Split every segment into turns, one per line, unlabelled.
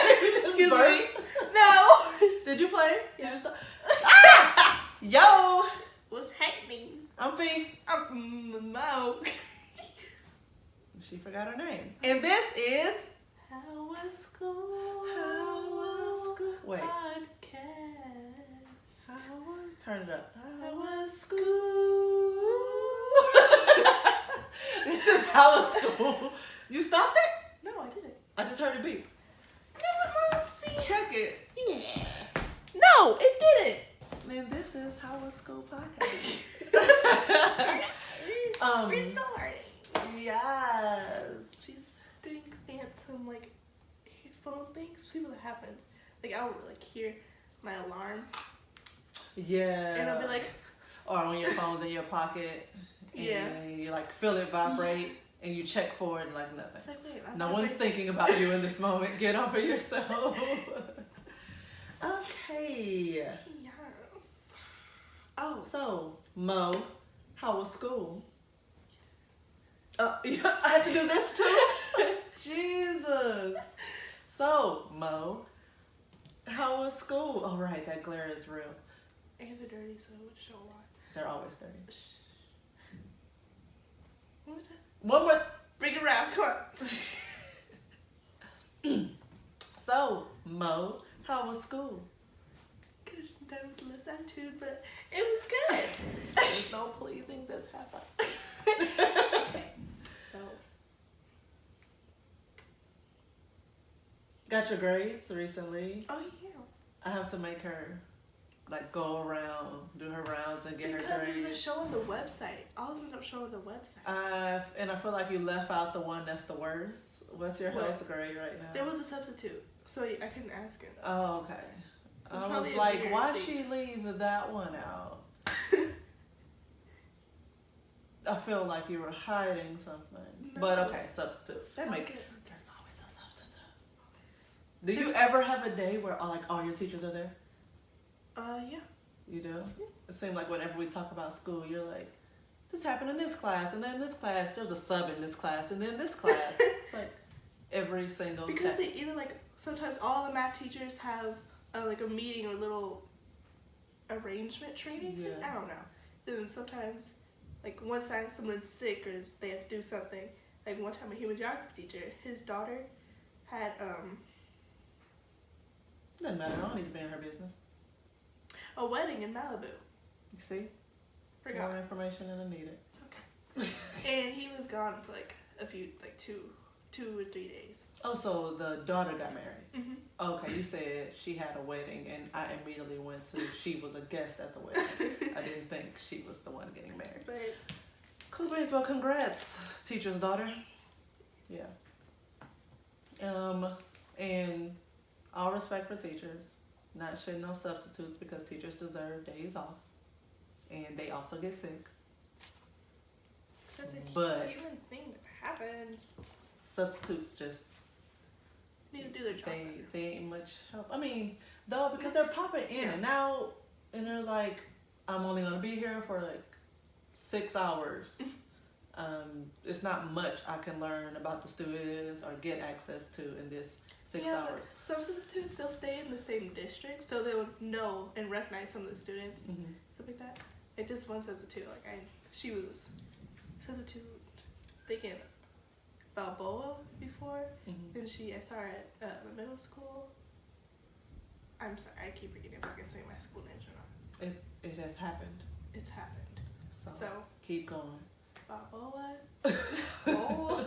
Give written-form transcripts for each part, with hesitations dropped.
Excuse me.
No.
Did you play?
Yeah.
Did you stop? Yo.
What's happening?
I'm Fee.
I'm Mo.
She forgot her name. And this is
How was school?
How Was School? Wait.
Podcast.
Turn it up. How was school? This is How Was School. You stopped it?
No, I didn't.
I just heard it beep.
No, Mom, see?
Check it.
Yeah. No, it didn't.
Then this is How Was School podcast.
We're still learning.
Yes.
She's doing phantom like phone things. See what happens. Like I'll like hear my alarm,
Yeah.
and I'll be like,
or when your phone's in your pocket, and
Yeah.
you like feel it vibrate, and you check for it, and like nothing.
it's like wait, I'm
No
not
one's
wait-
thinking about you in this moment. Get over yourself. Okay.
Yes. Oh,
So, Mo, how was school? I have to do this too? Jesus. So, Mo, how was school? Oh, right, that glare is real.
and the dirty, so it would show a lot.
They're always dirty.
What was that?
One more.
Bring it around. Come on.
So, Mo, how was school?
Could have done with less attitude, but it was good.
There's no pleasing this happened.
Okay. So,
Got your grades recently.
oh yeah.
I have to make her like go around, do her rounds, and get
Because
her
there's a
grades.
show on the website. All of them don't show on the website.
And I feel like you left out the one that's the worst. What's your
What?
health grade right now?
There was a substitute, so I couldn't ask him.
Oh, okay.
It's
I was
probably a
like,
bigger
why
seat.
she leave that one out? I feel like you were hiding something.
No.
But okay, substitute. That
Sounds
makes
good.
There's always a substitute. Do you ever have a day where all your teachers are there?
Yeah.
You do?
Yeah.
It seems like whenever we talk about school, you're like, this happened in this class, and then this class, there's a sub in this class, and then this class. It's like every single
Because
day.
they either like sometimes all the math teachers have like a meeting or little arrangement training. Thing.
Yeah.
I don't know. Then sometimes, like one time someone's sick or they have to do something. Like one time a human geography teacher, his daughter had
Doesn't matter. I don't need to be in her business.
a wedding in Malibu.
You see?
Forgot.
More information than I needed.
It's okay. And he was gone for like a few, like two or 3 days.
Oh, so the daughter got married.
Mm-hmm.
Okay, you said she had a wedding, and I immediately went to she was a guest at the wedding. I didn't think she was the one getting married.
But
Cool beans. Well, congrats, teacher's daughter. Yeah. And all respect for teachers. Not shitting on substitutes because teachers deserve days off, and they also get sick.
that's a
But-
human thing that happens.
Substitutes just
They need to do their job.
they ain't much help. I mean, though, because they're popping in and out, and they're like, I'm only gonna be here for like 6 hours. It's not much I can learn about the students or get access to in this 6 hours.
But some substitutes still stay in the same district, so they'll know and recognize some of the students,
Mm-hmm.
stuff like that. Like this one substitute, she was substitute thinking Balboa before,
Mm-hmm.
and I saw her at the middle school. I'm sorry, I keep forgetting if I can say my school names or not.
It has happened.
It's happened.
So,
So
keep going.
Balboa. Oh.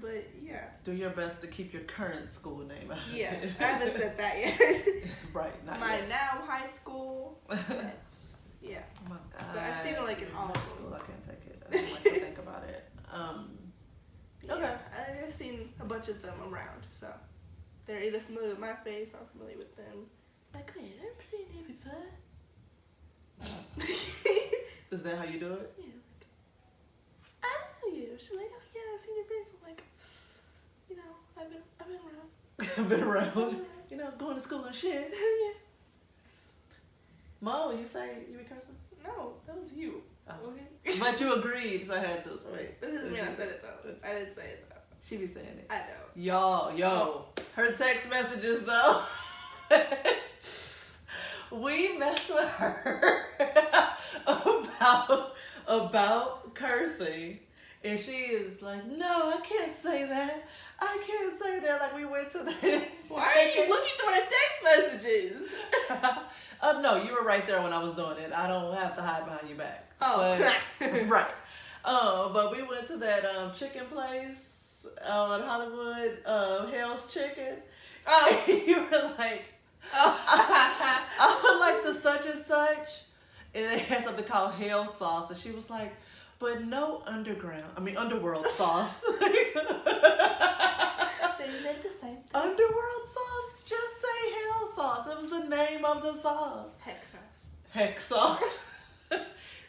But yeah.
Do your best to keep your current school name out. of
Yeah,
it.
I haven't said that yet.
Right, not
My
yet.
now high school. But, yeah.
Oh my God.
But I've seen it, like, in all of them.
school. I can't take it. I don't like to think about it. Okay.
Yeah, I've seen a bunch of them around, so they're either familiar with my face or I'm familiar with them. Like, wait, I've never seen you before.
Is that how you do it?
Yeah, like, I know you. She's like, oh yeah, I've seen your face. I'm like, you know, I've been around.
I've been
I've
around.
been around.
You know, going to school and shit.
Yeah.
Mo, you say you be cursing?
No, that was you.
Oh.
Okay.
But you agreed, so I had to. So wait.
That doesn't mean I said it though. I didn't say it though.
She be saying it.
I know.
Yo, her text messages though. We mess with her about cursing, and she is like, "No, I can't say that. I can't say that." Like we went to the.
Why are you looking through my text messages?
No, you were right there when I was doing it. I don't have to hide behind your back.
Oh,
but, right. But we went to that chicken place on Hollywood, Hell's Chicken.
Oh.
And you were like,
Oh.
I would like the such and such, and they had something called Hell Sauce, and she was like, but no underworld sauce.
They meant the same thing.
Underworld sauce? Just say Hell Sauce. It was the name of the sauce.
Hex sauce.
Hex sauce.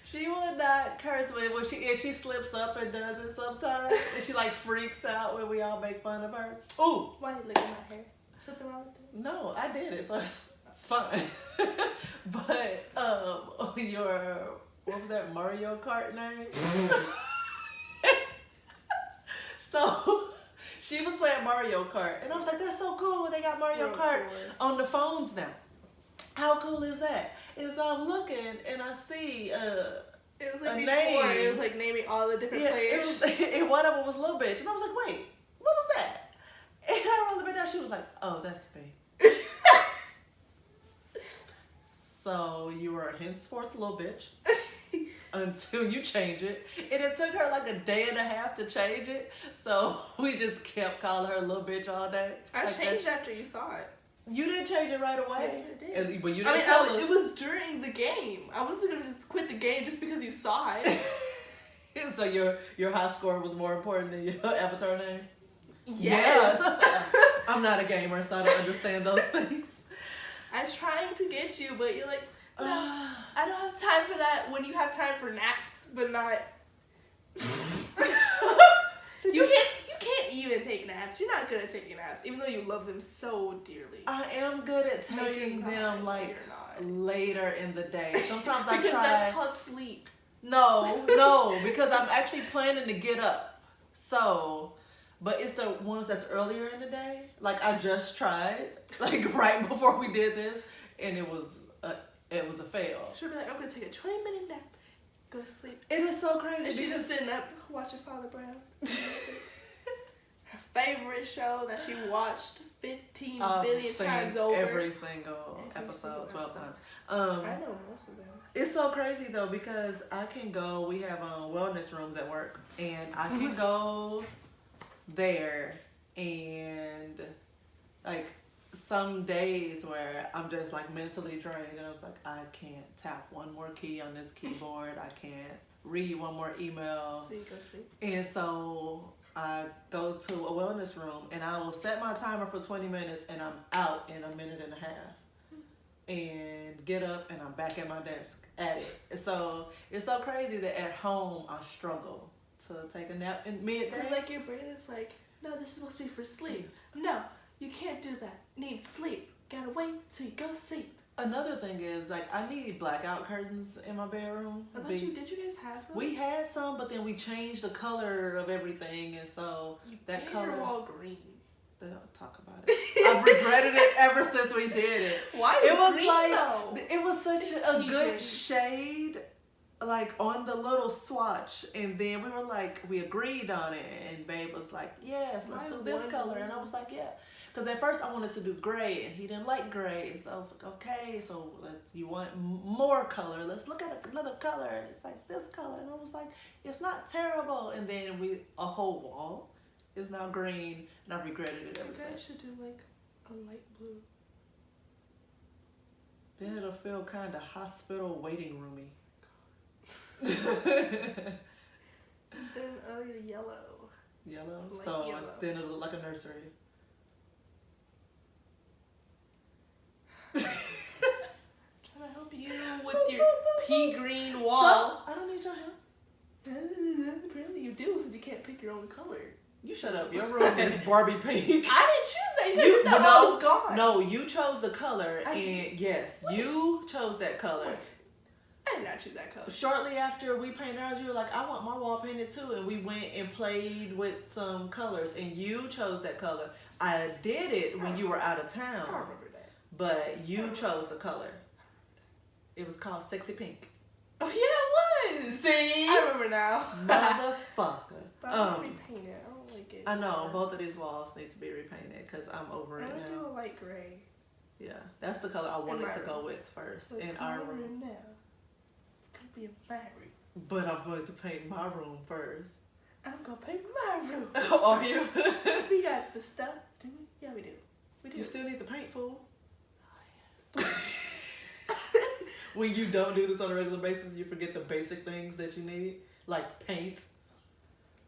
She would not curse when she slips up and does it sometimes, and she like freaks out when we all make fun of her. Ooh.
Why are you licking my hair? Something wrong with it?
No, I did it, so it's fine. But what was that Mario Kart name? So she was playing Mario Kart, and I was like, "That's so cool! They got Mario Kart on the phones now. How cool is that?" And so I'm looking, and I see
It was like
a
before.
name.
It was like naming all the different players.
And one of them was Lil Bitch, and I was like, "Wait, what was that?" And I rolled the bit down. She was like, "Oh, that's me." So you were henceforth Lil Bitch until you change it, and it took her like a day and a half to change it. So we just kept calling her Lil Bitch all day.
I
Like
changed after you saw it.
You didn't change it right away.
Yes, I did.
But you didn't tell us.
It was during the game. I wasn't gonna just quit the game just because you saw it.
So your high score was more important than your avatar name?
Yes.
I'm not a gamer, so I don't understand those things.
I'm trying to get you, but you're like, no, I don't have time for that. When you have time for naps, but not. You can't even take naps. You're not good at taking naps, even though you love them so dearly.
I am good at
No, you're
taking
not.
them like
You're not.
later in the day. Sometimes I
Because
try.
that's called sleep.
No, because I'm actually planning to get up. So, but it's the ones that's earlier in the day. Like I just tried, like right before we did this, and it was a fail.
She'll be like, I'm gonna take a 20-minute nap, go to sleep.
It is so crazy.
And she's just sitting up watching Father Brown. Her favorite show that she watched 15 billion times over.
Every single episode 12 times.
I know most of them.
It's so crazy though because I can go. We have wellness rooms at work, and I can go there, and like some days where I'm just like mentally drained, and I was like, I can't tap one more key on this keyboard. I can't read one more email.
So you go sleep.
And so I go to a wellness room, and I will set my timer for 20 minutes, and I'm out in a minute and a half. And get up, and I'm back at my desk at it. So it's so crazy that at home I struggle to take a nap in midday.
Because like your brain is like, no, this is supposed to be for sleep. No, you can't do that. Need sleep. Gotta wait till you go sleep.
Another thing is like I need blackout curtains in my bedroom.
I thought did you guys have them?
We had some, but then we changed the color of everything, and so that
painted
color.
Your wall green.
They'll talk about it. I've regretted it ever since we did it.
Why?
It was
green,
like
though?
it was such
It's
a
green.
good shade, like on the little swatch, and then we were like, we agreed on it, and Babe was like, yes, let's do this color, and I was like, yeah, because at first I wanted to do gray, and he didn't like gray, so I was like, okay, so you want more color? Let's look at another color. It's like this color, and I was like, it's not terrible, and then a whole wall is now green, and I've regretted it ever
You guys
since.
should do like a light blue.
Then it'll feel kind of hospital waiting roomy.
Then yellow.
Yellow?
Light
So
yellow.
then it'll look like a nursery.
Trying to help you with your pea green wall.
I don't need your help.
Apparently you do, since you can't pick your own color.
You shut up. Your room is Barbie pink.
I didn't choose that. You guys did that while I was gone.
No, you chose the color,
I
and
did.
yes, you chose that color.
I did not choose that color.
Shortly after we painted ours, you were like, I want my wall painted too. And we went and played with some colors. And you chose that color. I did it when you were out of
I don't
town.
remember that.
But you chose the color. It was called Sexy Pink.
Oh yeah, it was.
See?
I remember now.
Motherfucker.
But I'm gonna repaint it. I don't like it.
I know. Both of these walls need to be repainted because I'm over
I
it
want to do
now.
a light gray.
Yeah. That's the color I wanted
my
to go
room.
with first
So it's
in our
my
room.
now. It's gonna be a my room.
But I'm going to paint my room first.
I'm gonna paint my room.
Are you?
We got the stuff, do we? Yeah, we do. We do.
You still need to paint, fool. When you don't do this on a regular basis, you forget the basic things that you need, like paint.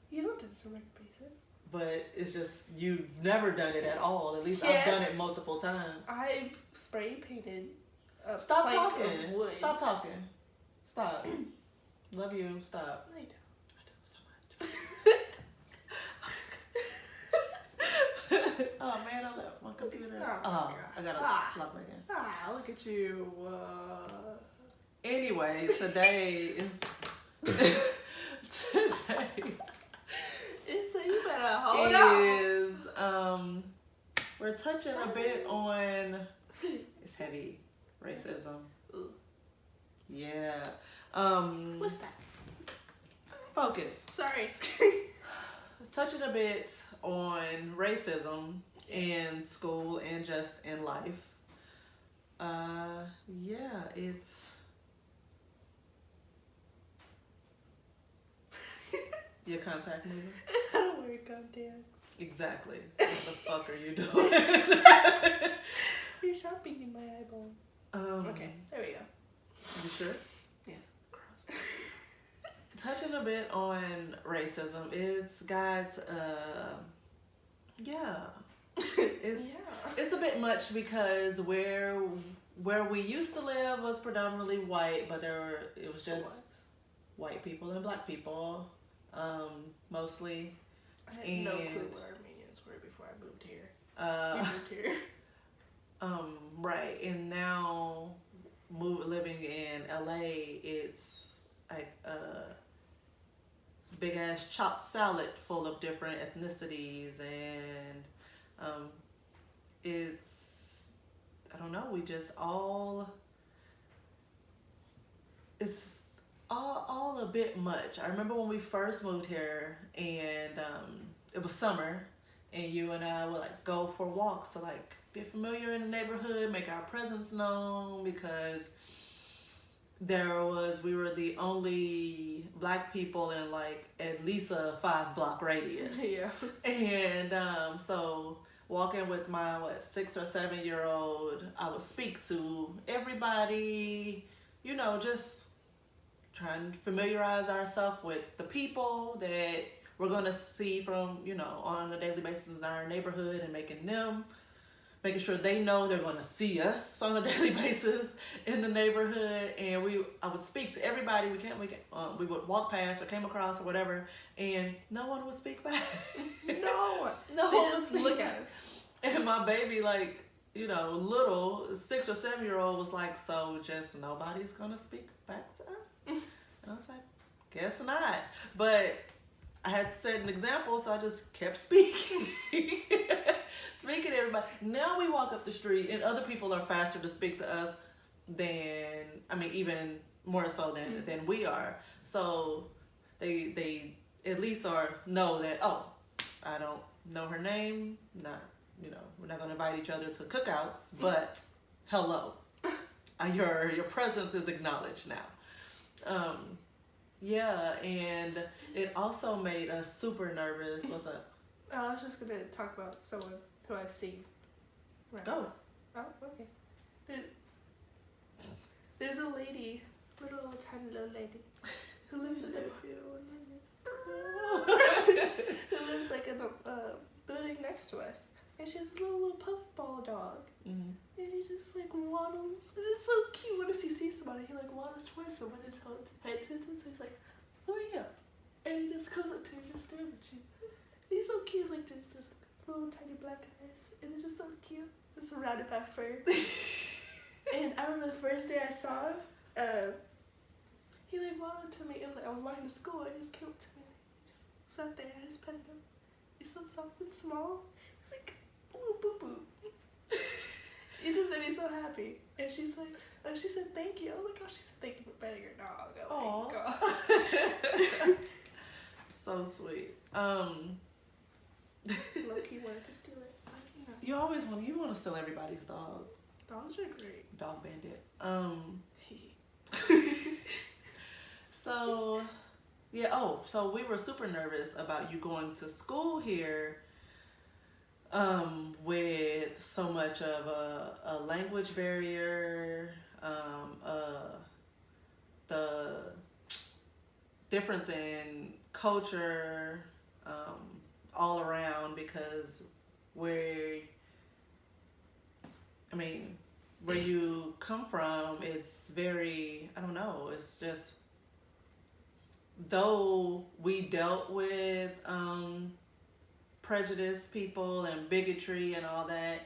You don't do this on a regular basis.
But it's just, you've never done it at all. At least I've done it multiple times.
I've spray painted a
Stop
plank
talking.
of wood.
Stop talking. Stop. Love you. Stop.
I don't.
I do so much. Oh man, I left my computer.
Oh,
Oh, I gotta
Ah.
log back in.
Ah, look at you.
Anyway, today is today
So you better hold on.
is we're touching a bit on it's heavy racism.
Ooh.
Yeah.
What's that?
Focus.
Sorry.
Touching a bit on racism in school and just in life. Yeah, it's your contact moving?
I don't wear contacts.
Exactly. What the fuck are you doing?
You're shopping in my eyeball. Okay, there we go.
You sure?
Yes.
Gross. Touching a bit on racism, it's got yeah. It's
Yeah.
it's a bit much because where we used to live was predominantly white, but it was just white people and black people, mostly.
I had no clue what Armenians were before I moved here. We moved here.
Right, and now living in LA, it's like a big ass chopped salad full of different ethnicities, and it's, I don't know, we just it's all a bit much. I remember when we first moved here, and it was summer, and you and I would like go for walks to like get familiar in the neighborhood, make our presence known, because we were the only black people in like at least a 5-block radius.
Yeah.
And so walking with my 6 or 7 year old, I would speak to everybody, you know, just trying to familiarize ourselves with the people that we're going to see from, you know, on a daily basis in our neighborhood, and making sure they know they're going to see us on a daily basis in the neighborhood. And I would speak to everybody we would walk past or came across or whatever, and no one would speak back.
No.
No
They
one would
just
speak
look
back.
at us.
And my baby, like, you know, little 6 or 7 year old was like, so just nobody's going to speak back to us? And I was like, guess not. But I had to set an example, so I just kept speaking. Speaking to everybody. Now we walk up the street, and other people are faster to speak to us than, I mean, even more so than we are. So they at least know that, oh, I don't know her name, we're not gonna invite each other to cookouts, but hello, your presence is acknowledged now. Yeah, and it also made us super nervous. What's up?
I was just gonna talk about someone who I've seen. Right.
Go.
Oh, okay. There's a lady, tiny little lady, who lives in the who lives like in the building next to us, and she has a little puffball dog,
Mm-hmm.
and he just like waddles, and it's so cute. When he sees somebody, he like waddles towards them with his head tilted, so he's like, "Who are you?" And he just goes up to you and just stares at you. He's so cute. He's like just little tiny black eyes, and it's just so cute. Just surrounded by fur. And I remember the first day I saw him, he like walked to me. It was like I was walking to school, and he just came up to me. He just sat there, and I just petted him. He's so soft and small. He's like a little boo boo. It just made me so happy. And she's like, she said thank you. I was like, oh, she said thank you for petting her dog. Oh my god.
So sweet.
Low-key wanted to steal it. But,
You always want to steal everybody's dog.
dogs are great.
Dog bandit. So, yeah. Oh, so we were super nervous about you going to school here. With so much of a language barrier, the difference in culture, all around, because where you come from, it's very, I don't know, it's just, though we dealt with prejudiced people and bigotry and all that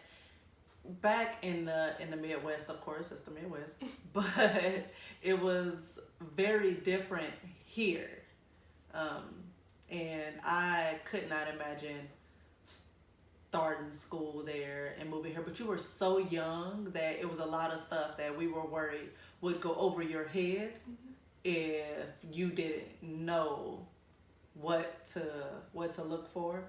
back in the Midwest, of course, it's the Midwest, but it was very different here. And I could not imagine starting school there and moving here, but you were so young that it was a lot of stuff that we were worried would go over your head if you didn't know what to look for.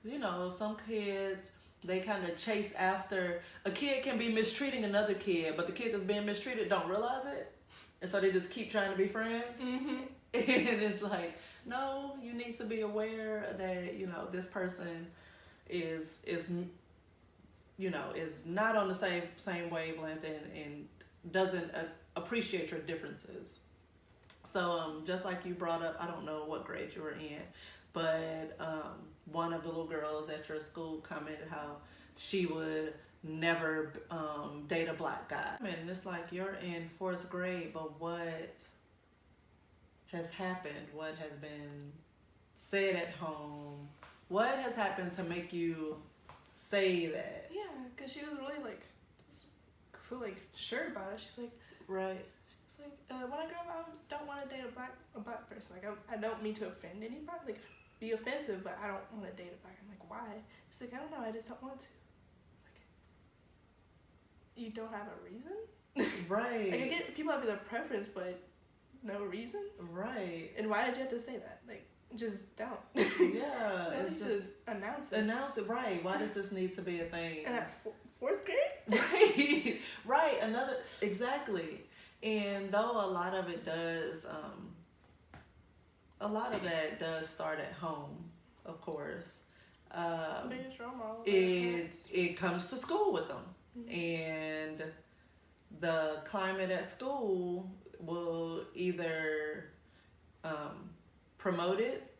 You know, some kids, they kind of chase after, a kid can be mistreating another kid, but the kid that's being mistreated don't realize it, and so they just keep trying to be friends. And it's like, no, you need to be aware that, you know, this person is you know, is not on the same wavelength and doesn't appreciate your differences. So just like you brought up, I don't know what grade you were in, but one of the little girls at your school commented how she would never date a black guy. And it's like, you're in 4th grade, but what has happened? What has been said at home? What has happened to make you say that?
Yeah, because she was really like, so like sure about it. She's like,
right.
She's like, when I grow up, I don't want to date a black person. Like I don't mean to offend anybody, like be offensive, but I don't want to date a black. I'm like, why? She's like, I don't know, I just don't want to. Like, you don't have a reason?
Right.
Like I get people have their preference, but no reason.
Right.
And why did you have to say that? Like, just don't.
Yeah.
It's just announce it.
Announce it, right. Why does this need to be a thing?
And at 4th grade?
Right. Right. Exactly. And though a lot of it does, a lot of that does start at home, of course.
Biggest role model.
It comes to school with them. And the climate at school will either promote it,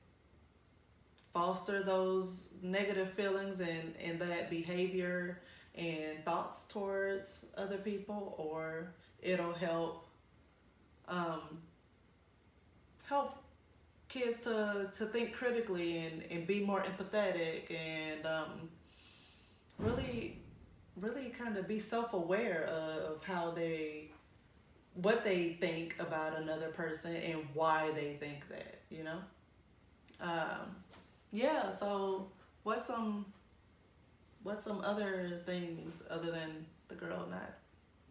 foster those negative feelings and that behavior and thoughts towards other people, or it'll help kids to think critically and be more empathetic and really kind of be self-aware of what they think about another person and why they think that, you know? Yeah, so what's some other things other than the girl not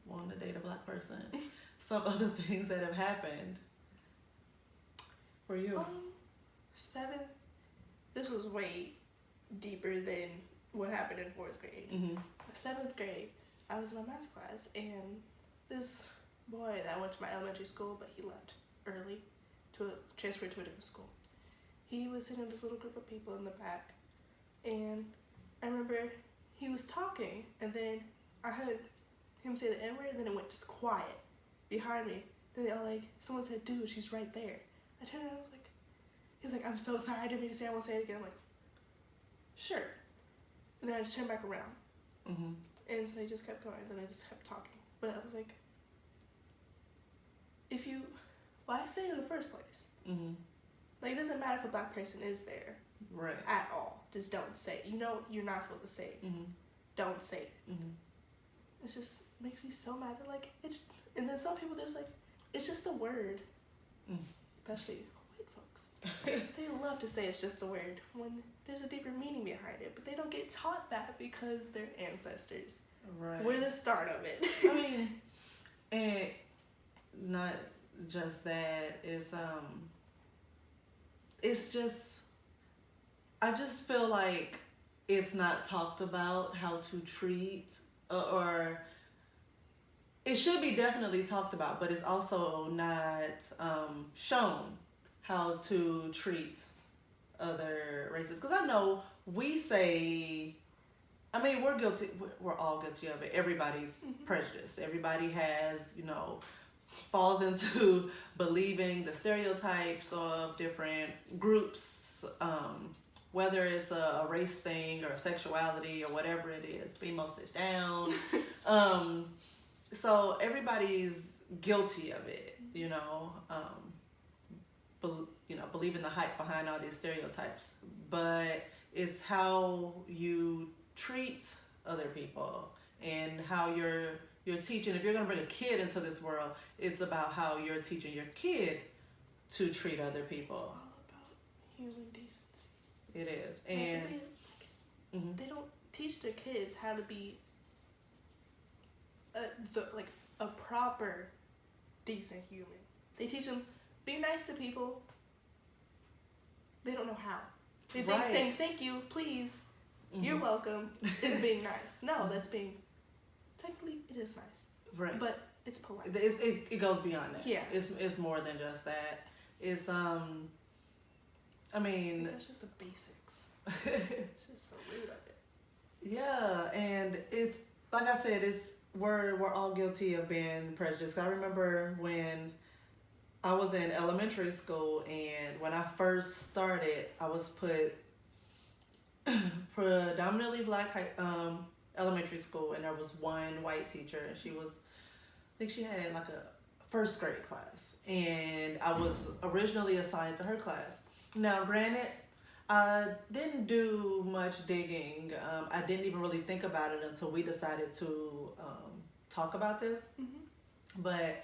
wanting to date a black person? Some other things that have happened for you?
7th, this was way deeper than what happened in 4th grade. 7th grade, I was in my math class, and this boy that went to my elementary school, but he left early to transfer to a different school. He was sitting with this little group of people in the back, and I remember he was talking, and then I heard him say the N-word, and then it went just quiet behind me. Then they all like, someone said, dude, she's right there. I turned around, I was like, he's like, I'm so sorry, I didn't mean to say it, I won't say it again. I'm like, sure. And then I just turned back around. And so he just kept going, then I just kept talking. But I was like, why say it in the first place? Like, it doesn't matter if a black person is there.
Right.
At all. Just don't say it. You know you're not supposed to say it. Don't say it. It just makes me so mad that, like, and then some people, there's like, it's just a word.
Mm.
especially white folks. They love to say it's just a word when there's a deeper meaning behind it, but they don't get taught that because their ancestors
Right.
were the start of it.
I mean, and not just that. It's just, I just feel like it's not talked about how to treat, or it should be definitely talked about, but it's also not shown how to treat other races. Because I know we say, I mean, we're guilty, we're all guilty of it. Everybody's prejudiced. Everybody has, falls into believing the stereotypes of different groups, whether it's a race thing or sexuality or whatever it is. Femo sit down. So everybody's guilty of it, believing the hype behind all these stereotypes. But it's how you treat other people and how you're teaching. If you're going to bring a kid into this world, it's about how you're teaching your kid to treat other
It's
people.
all about human decency.
It is.
Like,
And
they don't teach their kids how to be a proper, decent human. They teach them be nice to people. They don't know how. They think
Right.
saying thank you, please, you're welcome is being nice. No, that's being, technically it is nice,
right.
but it's polite.
It goes beyond that.
Yeah.
It's more than just that. It's I mean,
That's just the basics. It's just the root of it.
yeah, and it's like I said, we're all guilty of being prejudiced. I remember when I was in elementary school, and when I first started, I was put predominantly black elementary school, and there was one white teacher, and she was, I think she had like a first grade class, and I was originally assigned to her class. Now, granted, I didn't do much digging. I didn't even really think about it until we decided to talk about this. But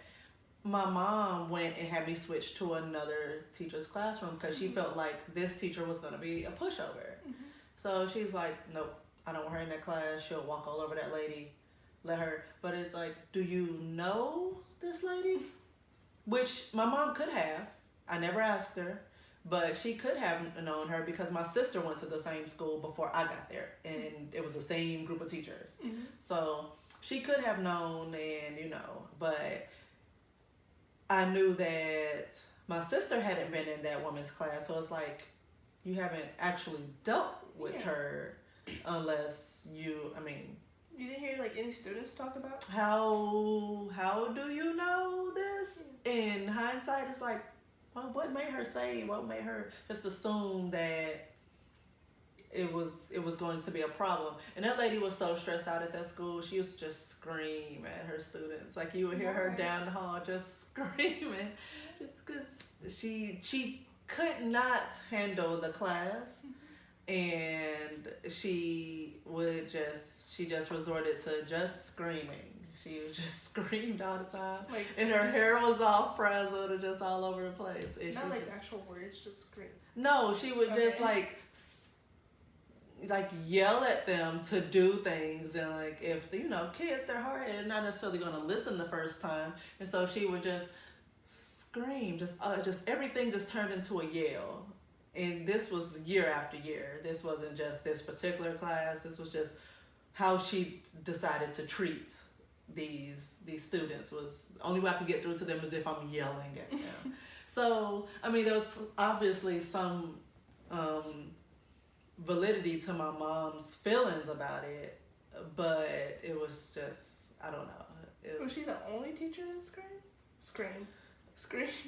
my mom went and had me switch to another teacher's classroom because she felt like this teacher was going to be a pushover. So she's like, nope, I don't want her in that class. She'll walk all over that lady. Let her. But it's like, do you know this lady? Which my mom could have. I never asked her. But she could have known her because my sister went to the same school before I got there. And it was the same group of teachers. So she could have known, and but I knew that my sister hadn't been in that woman's class. So it's like, you haven't actually dealt with her unless you
didn't hear like any students talk about?
how do you know this? In hindsight, it's like, well, what made her say, what made her just assume that it was going to be a problem? And that lady was so stressed out at that school. She used to just scream at her students. Like, you would hear her down the hall just screaming, just because she could not handle the class, and she just resorted to just screaming. She just screamed all the time,
Like,
and her hair was all frazzled and just all over the place. And
not
she
like
just,
actual words, just scream.
no, she would just
Okay.
like yell at them to do things, and like, if kids, they're hard and not necessarily going to listen the first time, and so she would just scream, just everything just turned into a yell. And this was year after year. This wasn't just this particular class. This was just how she decided to treat these students. Was the only way I could get through to them is if I'm yelling at them. So there was obviously some validity to my mom's feelings about it, but it was just, I don't know.
Was she the only teacher that screamed? Scream.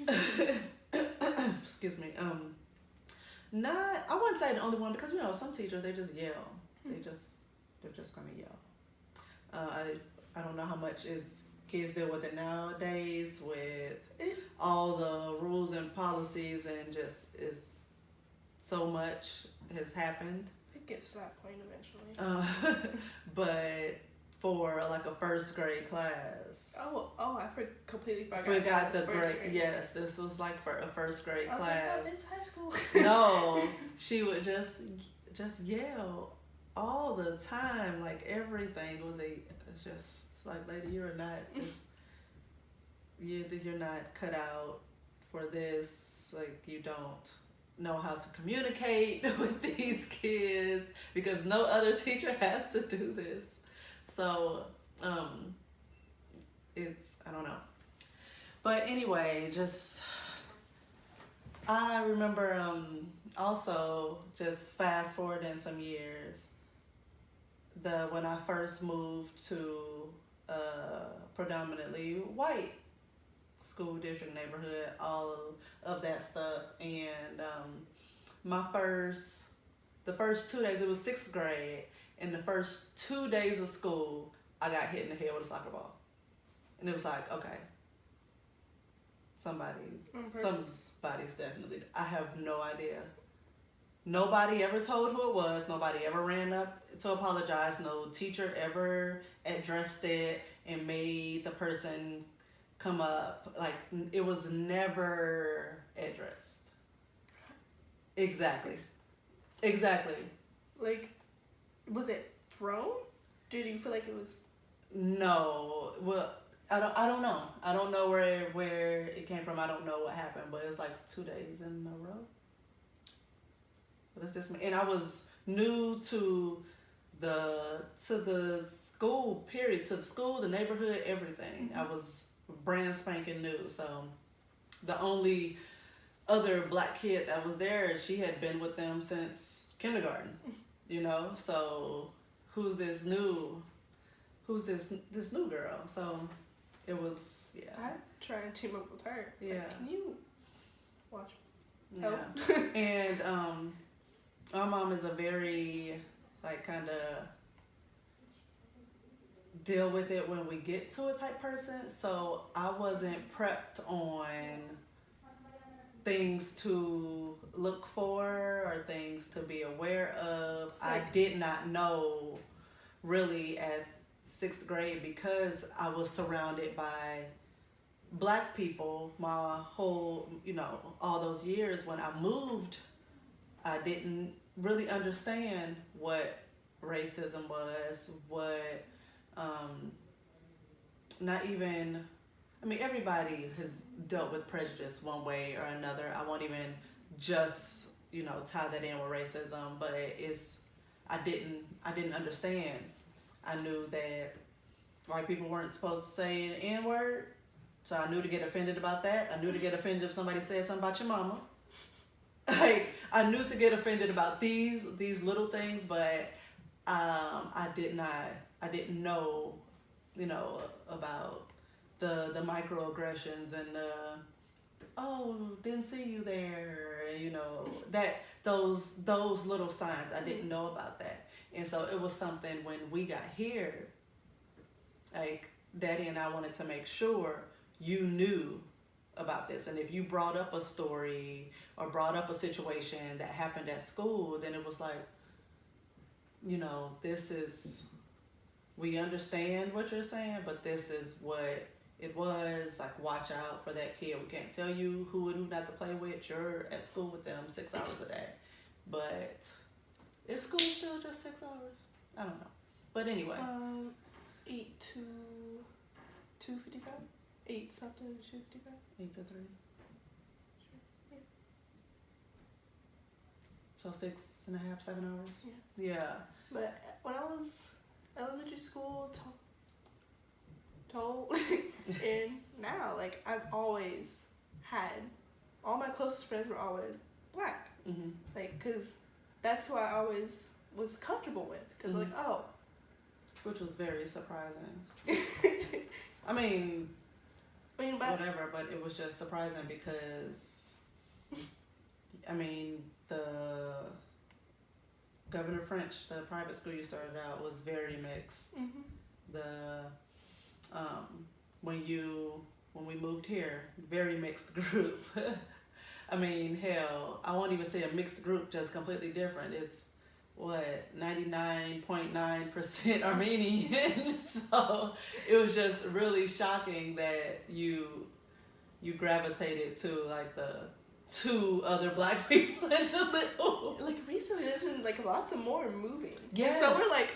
Excuse me. I wouldn't say the only one, because some teachers, they just yell. They're just gonna yell. I don't know how much kids deal with it nowadays with all the rules and policies, and just so much has happened.
It gets to that point eventually.
But for like a first grade class.
Oh, I completely forgot.
Forgot the
That was
grade.
first grade.
Yes, this was like for a first grade
I was
class.
like, oh, it's high school.
No, she would just yell all the time, like everything was it's just it's like, lady, you're not you're not cut out for this. Like, you don't know how to communicate with these kids because no other teacher has to do this. So it's, I don't know. But anyway, just I remember also, just fast forwarding some years, when I first moved to a predominantly white school district neighborhood, all of that stuff, and the first 2 days, it was 6th grade, and the first 2 days of school, I got hit in the head with a soccer ball, and it was like, okay, somebody's definitely, I have no idea. Nobody ever told who it was. Nobody ever ran up to apologize. No teacher ever addressed it and made the person come up. Like, it was never addressed. Exactly.
Like, was it thrown? Did you feel like it was?
No. Well, I don't know. I don't know where it came from. I don't know what happened, but it's like 2 days in a row. What is this? And I was new to the school, period, to the school, the neighborhood, everything. I was brand spanking new. So the only other black kid that was there, she had been with them since kindergarten, you know? So who's this new girl? So it was, yeah.
I tried to team up with her. It's
Yeah.
like, can you watch?
Yeah. And my mom is a very, like, kind of deal with it when we get to a type person. So I wasn't prepped on things to look for or things to be aware of. I did not know really at 6th grade, because I was surrounded by black people my whole, all those years. When I moved, I didn't really understand what racism was, what, not even, I mean, everybody has dealt with prejudice one way or another. I won't even just, tie that in with racism, but I didn't understand. I knew that white people weren't supposed to say an N-word, so I knew to get offended about that. I knew to get offended if somebody said something about your mama. Like, I knew to get offended about these little things, but I didn't know, about the microaggressions and didn't see you there, that those little signs. I didn't know about that. And so it was something when we got here, like, Daddy and I wanted to make sure you knew about this. And if you brought up a story or brought up a situation that happened at school, then it was like, we understand what you're saying, but this is what it was. Like, watch out for that kid. We can't tell you who and who not to play with. You're at school with them 6 hours a day. But is school still just 6 hours? I don't know. But anyway.
8 to 2:55? 8 something to 2:55?
8 to 3.
Sure. Yeah.
So 6.5, 7 hours? Yeah.
But when I was elementary school, told and now, like, I've always had, all my closest friends were always black.
Mm-hmm.
Like, because that's who I always was comfortable with. Because, like, oh.
Which was very surprising. I mean, whatever, but it was just surprising because, I mean, the Governor French, the private school you started out, was very mixed.
Mm-hmm. When we moved here, very mixed group. I mean, hell, I won't even say a mixed group, just completely different. It's
what 99.9% Armenian. So it was just really shocking that you gravitated to like the two other black people in the school.
Like recently, there's been like lots of more moving.
Yes.
And so we're like,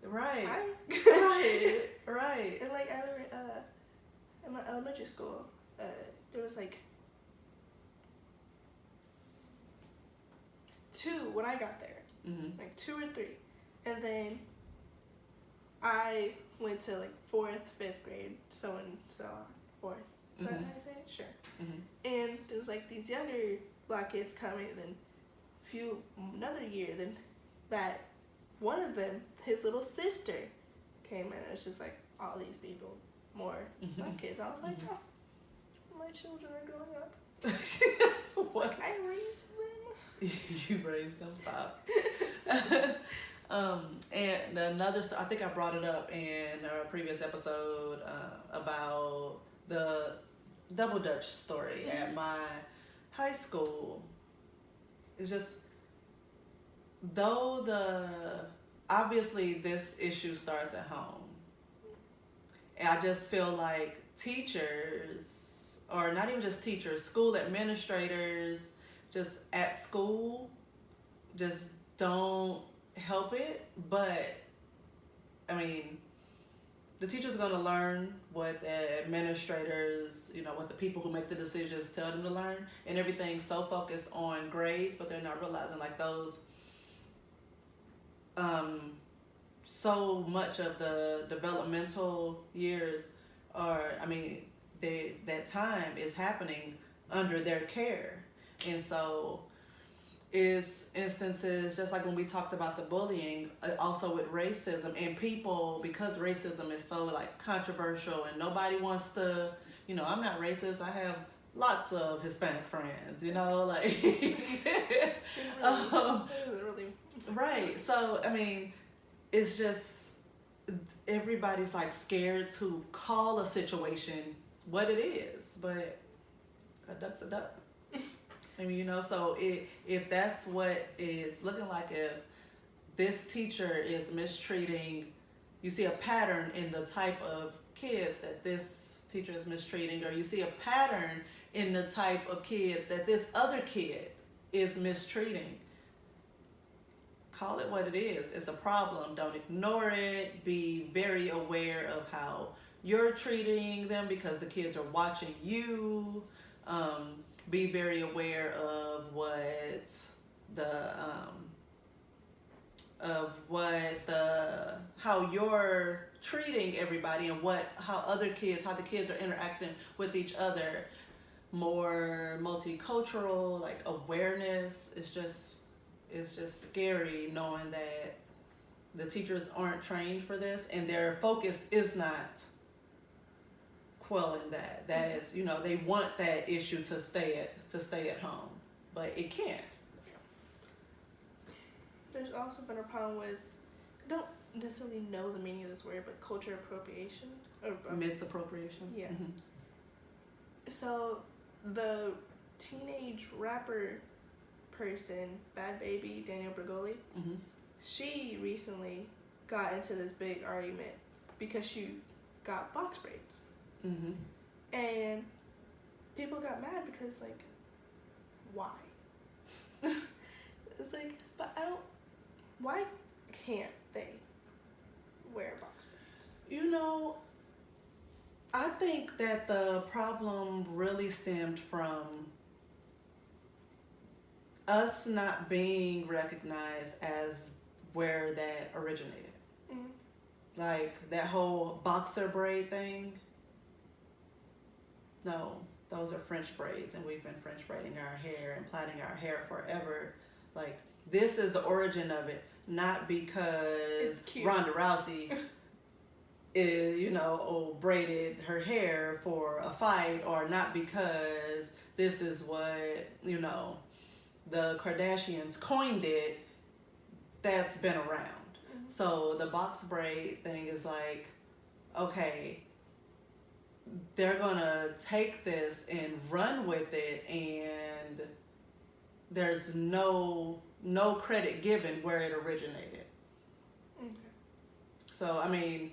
right,
hi.
right.
And like I remember, in my elementary school, there was like 2 when I got there,
Mm-hmm.
like 2 or 3, and then I went to like 4th, 5th grade, so on, so on, 4th. Is that
Mhm.
how I say it? Sure.
Mm-hmm.
And there was like these younger black kids coming, and then another year, then that one of them, his little sister, came in. It's just like all these people, more black kids. I was like,
Mhm.
oh, my children are growing up.
What?
I raised them.
You raised them. Stop. And another I think I brought it up in a previous episode about the double dutch story at my high school. It's just obviously this issue starts at home, and I just feel like teachers, or not even just teachers, school administrators, just at school, just don't help it. But I mean, the teachers are going to learn what the administrators, what the people who make the decisions tell them to learn, and everything's so focused on grades, but they're not realizing like those so much of the developmental years that time is happening under their care. And so is instances just like when we talked about the bullying, also with racism, and people, because racism is so like controversial and nobody wants to, I'm not racist, I have lots of Hispanic friends, like
Really.
right. So I mean, it's just everybody's like scared to call a situation what it is, but a duck's a duck. I mean, so if that's what is looking like, if this teacher is mistreating, you see a pattern in the type of kids that this teacher is mistreating, or you see a pattern in the type of kids that this other kid is mistreating, call it what it is. It's a problem. Don't ignore it. Be very aware of how you're treating them, because the kids are watching you. Be very aware of how you're treating everybody, and how the kids are interacting with each other. More multicultural, like awareness. It's just scary knowing that the teachers aren't trained for this, and their focus is not quelling that. That is, they want that issue to stay at home, but it can't.
There's also been a problem with, I don't necessarily know the meaning of this word, but culture appropriation or
Misappropriation.
Yeah.
Mm-hmm.
So the teenage rapper person, Bad Baby, Daniel Bregoli,
Mm-hmm.
she recently got into this big argument because she got box braids.
Mm-hmm.
And people got mad because, like, why? It's like, but why can't they wear box braids?
I think that the problem really stemmed from us not being recognized as where that originated.
Mm-hmm.
Like that whole boxer braid thing. No, those are French braids, and we've been French braiding our hair and plaiting our hair forever. Like, this is the origin of it, not because Ronda Rousey braided her hair for a fight, or not because this is what, the Kardashians coined it. That's been around. Mm-hmm. So the box braid thing is like, okay, they're gonna take this and run with it, and there's no credit given where it originated.
Okay.
So I mean,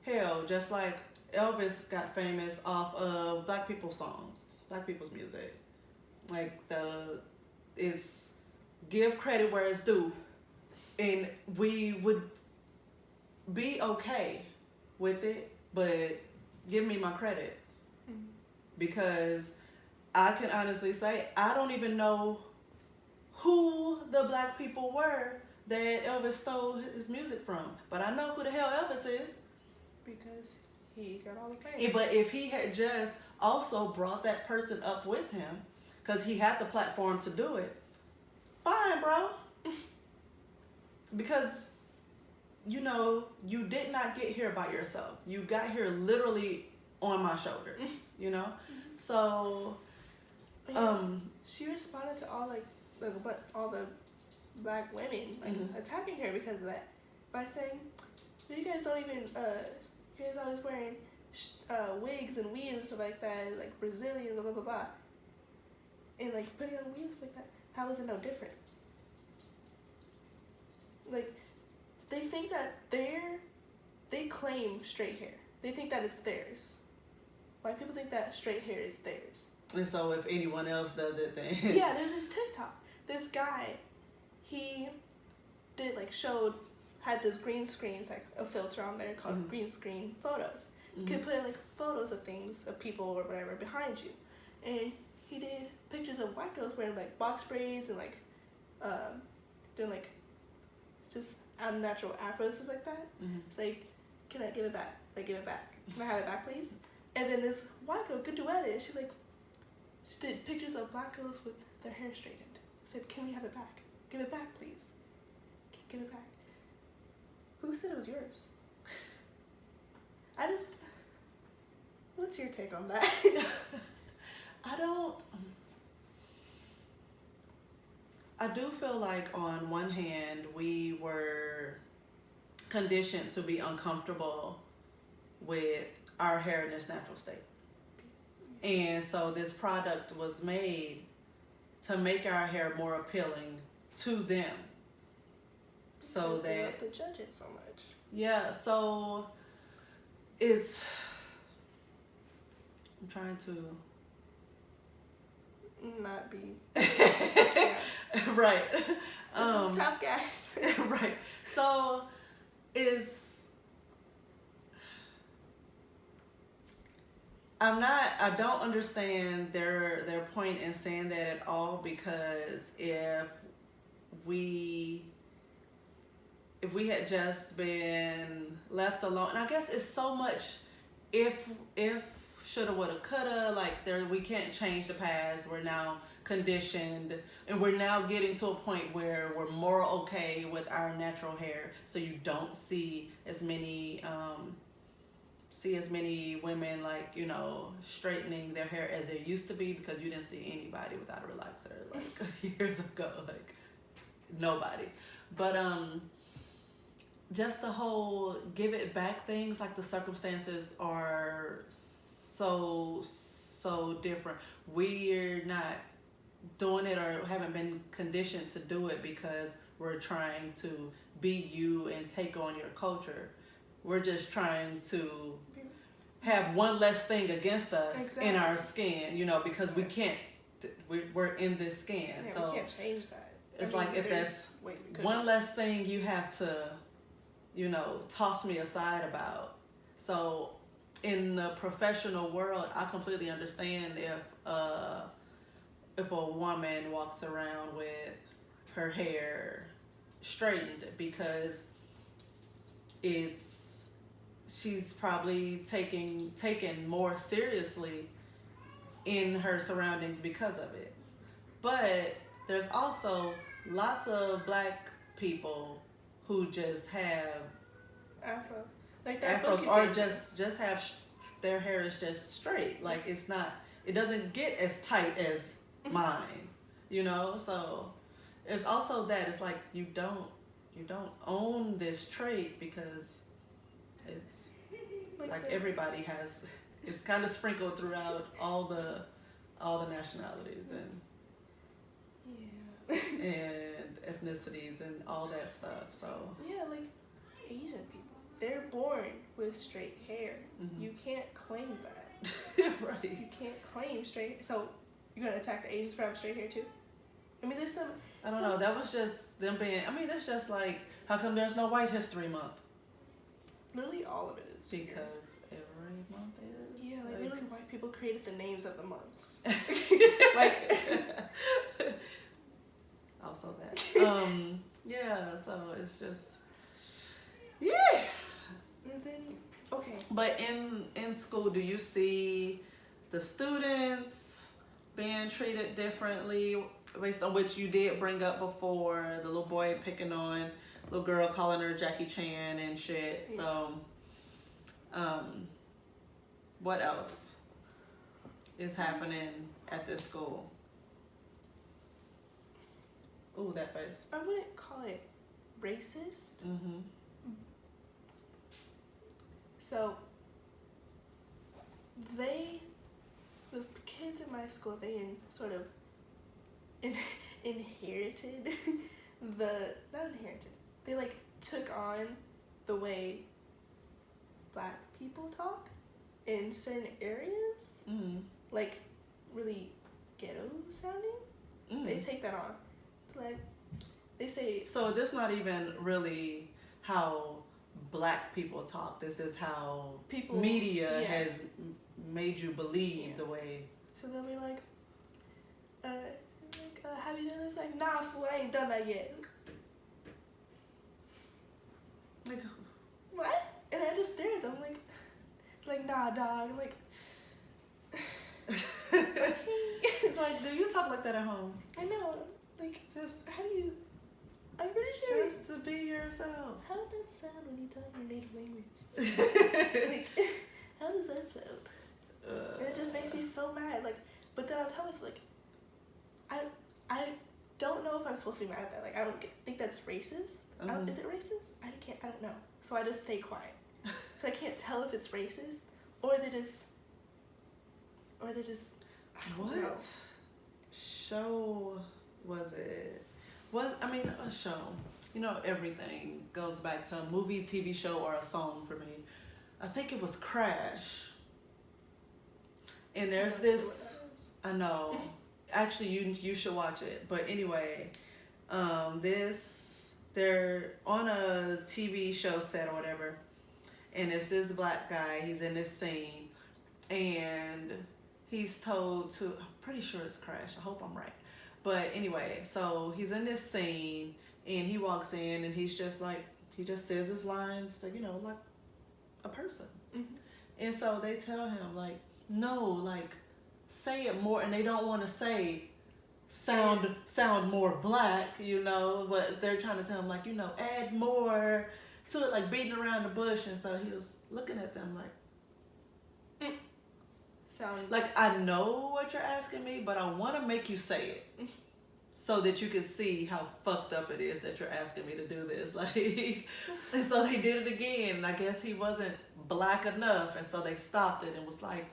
hell, just like Elvis got famous off of black people's songs, black people's music. Like is give credit where it's due, and we would be okay with it, but give me my credit.
Mm-hmm.
Because I can honestly say I don't even know who the black people were that Elvis stole his music from, but I know who the hell Elvis is.
Because he got all the fame.
Yeah, but if he had just also brought that person up with him, because he had the platform to do it, fine, bro. Because, you know, you did not get here by yourself. You got here literally on my shoulders, you know? So,
she responded to all all the black women attacking her because of that by saying, "You guys don't even you guys always wearing wigs and weaves and stuff like that, like Brazilian blah blah blah blah, and like putting on weaves like that. How is it no different? Like they think that they claim straight hair. They think that it's theirs. White people think that straight hair is theirs."
And so if anyone else does it, then
Yeah, there's this TikTok. This guy, he did had this green screens, like a filter on there called green screen photos. You could put in like photos of things, of people or whatever behind you. And he did pictures of white girls wearing like box braids and like doing like just unnatural afros, stuff like that. It's like, "Can I give it back? Like, give it back. Can I have it back, please?" And then this white girl could duet it. She did pictures of black girls with their hair straightened. Said, "Can we have it back? Give it back, please. Give it back." Who said it was yours? What's your take on that?
I do feel like on one hand we were conditioned to be uncomfortable with our hair in its natural state. And so this product was made to make our hair more appealing to them. So
Because they
that
love to judge it so much.
yeah, so it's I'm trying to
Not be
right.
This is tough, guys.
Right. So I don't understand their point in saying that at all, because if we had just been left alone, and I guess it's so much if shoulda, woulda, coulda, like we can't change the past. We're now conditioned, and we're now getting to a point where we're more okay with our natural hair, so you don't see as many women like, you know, straightening their hair as there used to be, because you didn't see anybody without a relaxer like years ago, like nobody. But just the whole give it back things, like the circumstances are so different. We're not doing it or haven't been conditioned to do it because we're trying to be you and take on your culture. We're just trying to have one less thing against us in our skin, you know, because we can't, we're in this skin.
Yeah,
so
we can't change that.
It's like if that's one less thing you have to, you know, toss me aside about. So in the professional world, I completely understand if a woman walks around with her hair straightened, because she's probably taken more seriously in her surroundings because of it. But there's also lots of black people who just have
afro, like that
afros, or just have their hair is just straight. Like it doesn't get as tight as mine, you know. So it's also that it's like you don't own this trait, because it's like everybody has. It's kind of sprinkled throughout all the nationalities. And
yeah.
and ethnicities and all that stuff. So
Yeah, like Asian people, they're born with straight hair.
Mhm.
You can't claim that.
right.
You can't claim straight. So you're gonna attack the Asians for having straight hair too? I mean, there's some.
I don't know. That was just them being. I mean, that's just like, how come there's no White History Month?
Literally all of it is weird.
Because every month is.
Yeah, like
like-
literally white people created the names of the months. Like
Also that. Yeah. So it's just. Yeah.
and then okay.
But in school, do you see the students being treated differently based on what you did bring up before, the little boy picking on little girl, calling her Jackie Chan and shit?
Yeah.
So, what else is happening at this school? Ooh, that face.
I wouldn't call it racist.
Mm-hmm.
So the kids in my school, sort of inherited not inherited. They like took on the way black people talk in certain areas,
Mm-hmm.
like really ghetto sounding.
Mm-hmm.
They take that on. Like they say,
So this not even really how black people talk. This is how
people
media
yeah.
has made you believe
Yeah.
the way.
So they'll be like, have you done this? Like, nah, fool, I ain't done that yet.
Like,
What? And I just stare at them like, nah, dog. I'm like,
it's like, do you talk like that at home?
I know. Like,
Just,
how do you? I'm pretty sure.
just to be yourself.
How would that sound when you talk your native language? Like, how does that sound? And it just makes me so mad. Like, but then I'll tell myself, like, I don't know if I'm supposed to be mad at that. Like, I don't think that's racist. Is it racist? I don't know. So I just stay quiet. 'Cause I can't tell if it's racist or they're just. I don't know.
What show was it? I mean, a show. You know, everything goes back to a movie, TV show, or a song for me. I think it was Crash. And there's this. I know. Actually, you should watch it. But anyway, they're on a TV show set or whatever, and it's this black guy. He's in this scene, and he's told to. I'm pretty sure it's Crash. I hope I'm right. But anyway, so he's in this scene, and he walks in, and he's just like, he just says his lines, like, you know, like a person.
Mhm.
And so they tell him, like, no, like, say it more, and they don't want to say sound more black, you know, but they're trying to tell him, like, you know, add more to it, like beating around the bush. And so he was looking at them like, I know what you're asking me, but I want to make you say it so that you can see how fucked up it is that you're asking me to do this. Like, and so they did it again, and I guess he wasn't black enough, and so they stopped it and was like,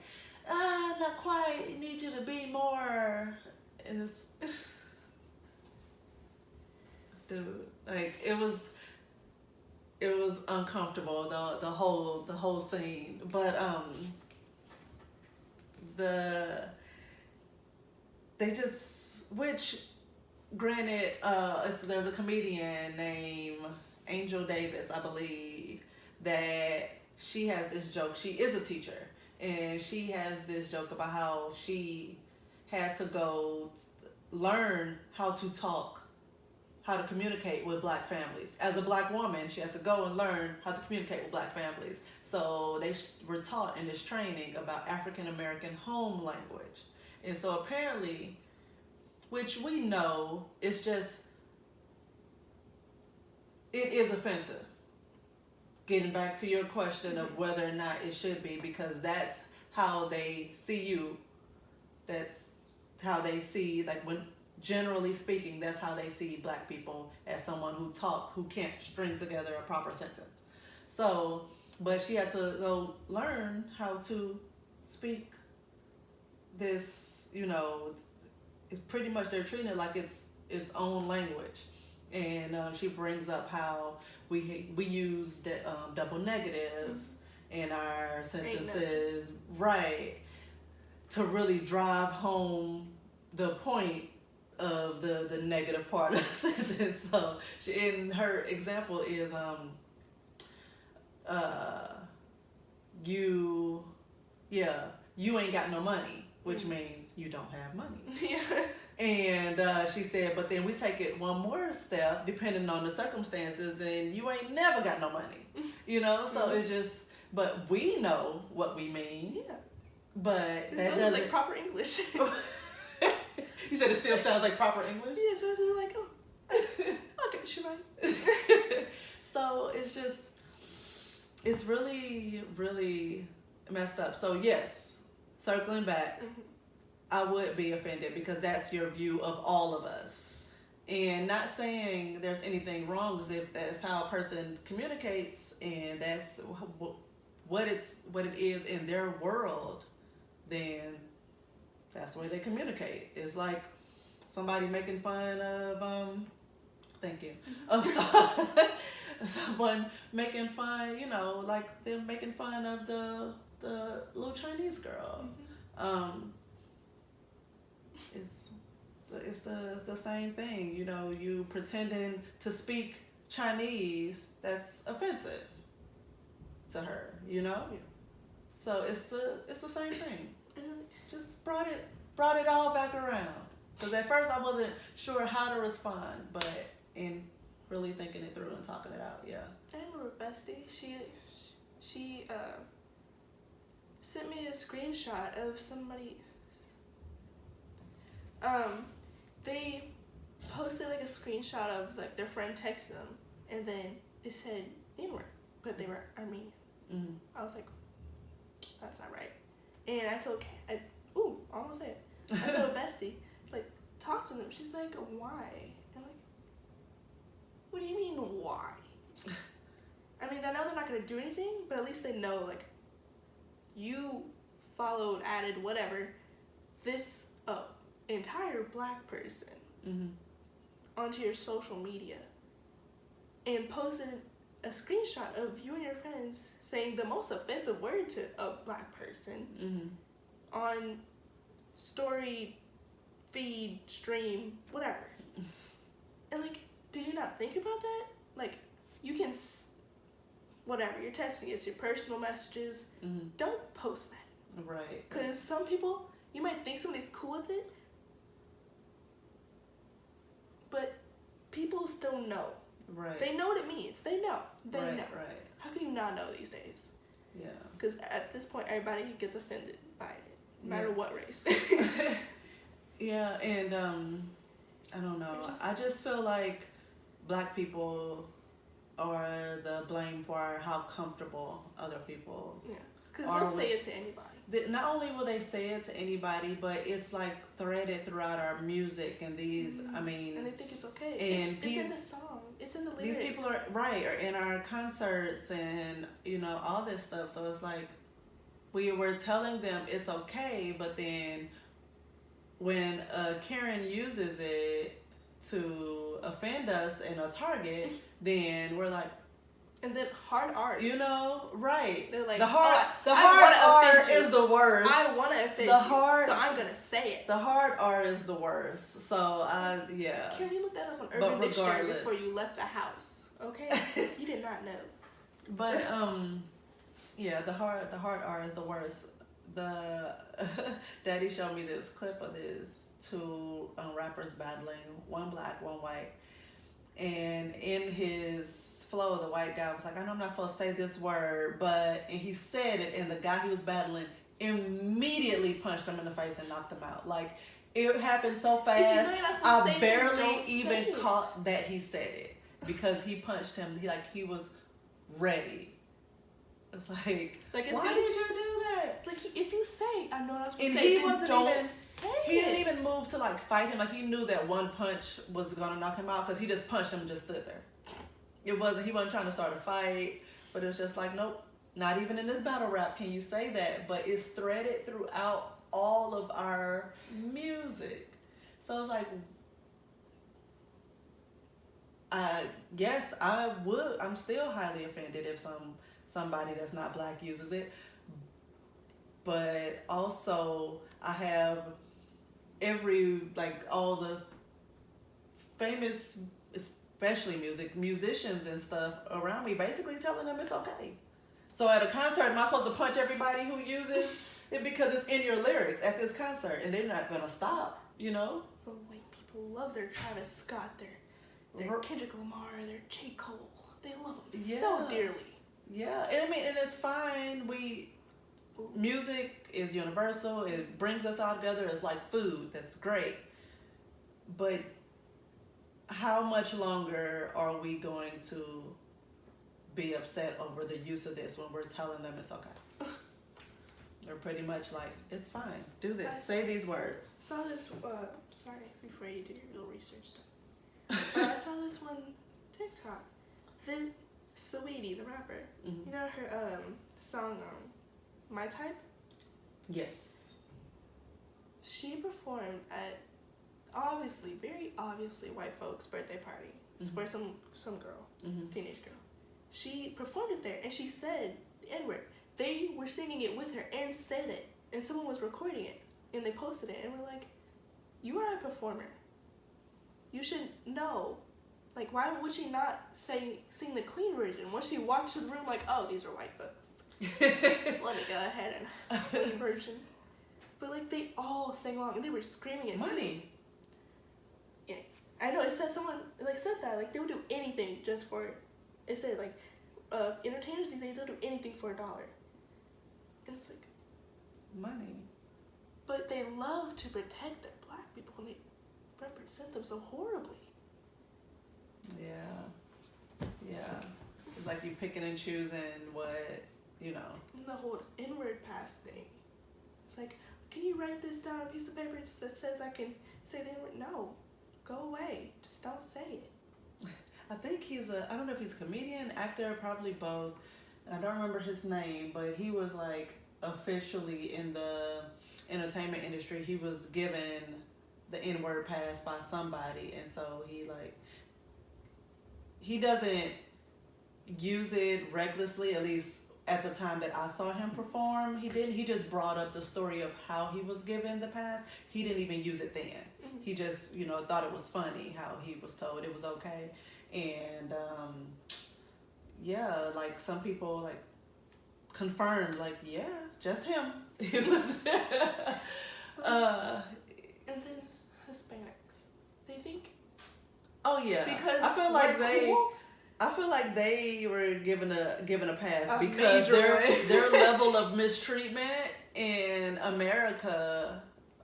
not quite, I need you to be more. And it's, dude, like, it was uncomfortable, the whole scene. But they just, which granted, there's a comedian named Angel Davis, I believe, that she has this joke. She is a teacher, and she has this joke about how she had to go learn how to talk, how to communicate with black families. As a black woman, she had to go and learn how to communicate with black families. So they were taught in this training about African American home language. And so apparently, which we know is just, it is offensive. Getting back to your question of whether or not it should be, because that's how they see you. That's how they see, like, when generally speaking, that's how they see black people, as someone who can't string together a proper sentence. So, but she had to go learn how to speak this, you know, it's pretty much, they're treating it like it's its own language, and she brings up how we use the double negatives in our sentences, right, to really drive home the point of the negative part of the sentence. So in her example is you ain't got no money, which means you don't have money.
Yeah.
And she said, but then we take it one more step, depending on the circumstances, and you ain't never got no money. You know, so it's just, but we know what we mean.
Yeah.
But that
sounds
doesn't.
like proper English.
You said it still sounds like proper English?
Yeah, so we're like, oh, I'll get what you right.
So it's really, really messed up. So yes, circling back, I would be offended because that's your view of all of us. And not saying there's anything wrong, because if that's how a person communicates and that's what it is in their world, then that's the way they communicate. It's like somebody making fun of of someone making fun, you know, like them making fun of the little Chinese girl. It's the same thing, you know. You pretending to speak Chinese, that's offensive to her, you know.
Yeah.
So it's the same thing. Just brought it all back around. Because at first I wasn't sure how to respond, but in really thinking it through and talking it out, yeah.
I remember Bestie. She sent me a screenshot of somebody. They posted like a screenshot of like their friend texted them, and then it said N-word, but they were Armenian.
Mm.
I was like, that's not right. And I told, almost said it. I told Bestie, like, talk to them. She's like, why? I'm like, what do you mean why? I mean, I know they're not gonna do anything, but at least they know, like, you followed, added, whatever, this entire black person onto your social media and posted a screenshot of you and your friends saying the most offensive word to a black person on story, feed, stream, whatever. And like, did you not think about that? Like, you can, whatever, you're texting, it's your personal messages. Don't post that.
Right.
Because some people, you might think somebody's cool with it, but people still know.
Right.
They know what it means. They know. They know.
Right.
How can you not know these days?
Yeah.
Because at this point, everybody gets offended by it, no matter what race.
Yeah, and I don't know. I just feel like black people are the blame for how comfortable other people.
Yeah, because they'll say it to anybody.
Not only will they say it to anybody, but it's like threaded throughout our music and these. I mean,
and they think it's okay.
And
it's in the song. It's in the lyrics.
These people are in our concerts and you know all this stuff. So it's like we were telling them it's okay, but then when Karen uses it to offend us in a target, then we're like.
And then hard R's.
You know, right.
They're like,
the hard R is the worst.
I want to offend you, so I'm going to say it.
The hard R is the worst. So, yeah.
Karen, you looked that up on Urban Dictionary before you left the house, okay? You did not know.
But, yeah, the hard R is the worst. Daddy showed me this clip of this two rappers battling, one black, one white. And in his flow, the white guy was like, I know I'm not supposed to say this word, but, and he said it, and the guy he was battling immediately punched him in the face and knocked him out. Like, it happened so fast, I barely even caught that he said it, because he punched him, he was ready. It's like why did you do that?
Like, if you say, I know what I'm supposed
and
to say,
he wasn't
don't
even,
say
he
it.
didn't even move to, like, fight him. Like, he knew that one punch was going to knock him out, because he just punched him and just stood there. He wasn't trying to start a fight, but it was just like, nope, not even in this battle rap can you say that. But it's threaded throughout all of our music. So it's like, Yes, I would. I'm still highly offended if somebody that's not black uses it. But also, I have all the famous, especially musicians and stuff around me, basically telling them it's okay. So at a concert, am I supposed to punch everybody who uses it because it's in your lyrics at this concert, and they're not gonna stop, you know?
The white people love their Travis Scott, their Kendrick Lamar, their J. Cole. They love them so dearly.
Yeah, and I mean, and it's fine. Music is universal. It brings us all together. It's like food. That's great. But how much longer are we going to be upset over the use of this when we're telling them it's okay? They're pretty much like, it's fine. Do this. Say these words.
Saw this. Sorry, before you do your little research stuff. I saw this one TikTok. This Saweetie, the rapper.
Mm-hmm.
You know her song My Type?
Yes.
She performed at very obviously white folks' birthday party for some girl, teenage girl. She performed it there and she said the N-word. They were singing it with her and said it, and someone was recording it and they posted it, and we're like, you are a performer. You should know. Like, why would she not sing the clean version? Once she walked to the room, like, oh, these are white folks. Let me go ahead and clean version. But like, they all sang along and they were screaming it.
Money.
Yeah, I know. It said someone said that they would do anything just for. It said entertainers these days, they'll do anything for $1. And it's like
money.
But they love to protect their black people and they represent them so horribly.
Yeah. It's like you picking and choosing what, you know.
And the whole inward pass thing. It's like, can you write this down on a piece of paper that says I can say the inward? No. Go away. Just don't say it.
I think I don't know if he's a comedian, actor, probably both. I don't remember his name, but he was officially in the entertainment industry. He was given the N-word pass by somebody, and so he doesn't use it recklessly, at least at the time that I saw him perform. He didn't. He just brought up the story of how he was given the pass. He didn't even use it then. Mm-hmm. He just, thought it was funny how he was told it was okay. And some people confirmed, just him. It was
and then Hispanics, they think.
Oh yeah,
because
I feel like they were given a pass because their level of mistreatment in America,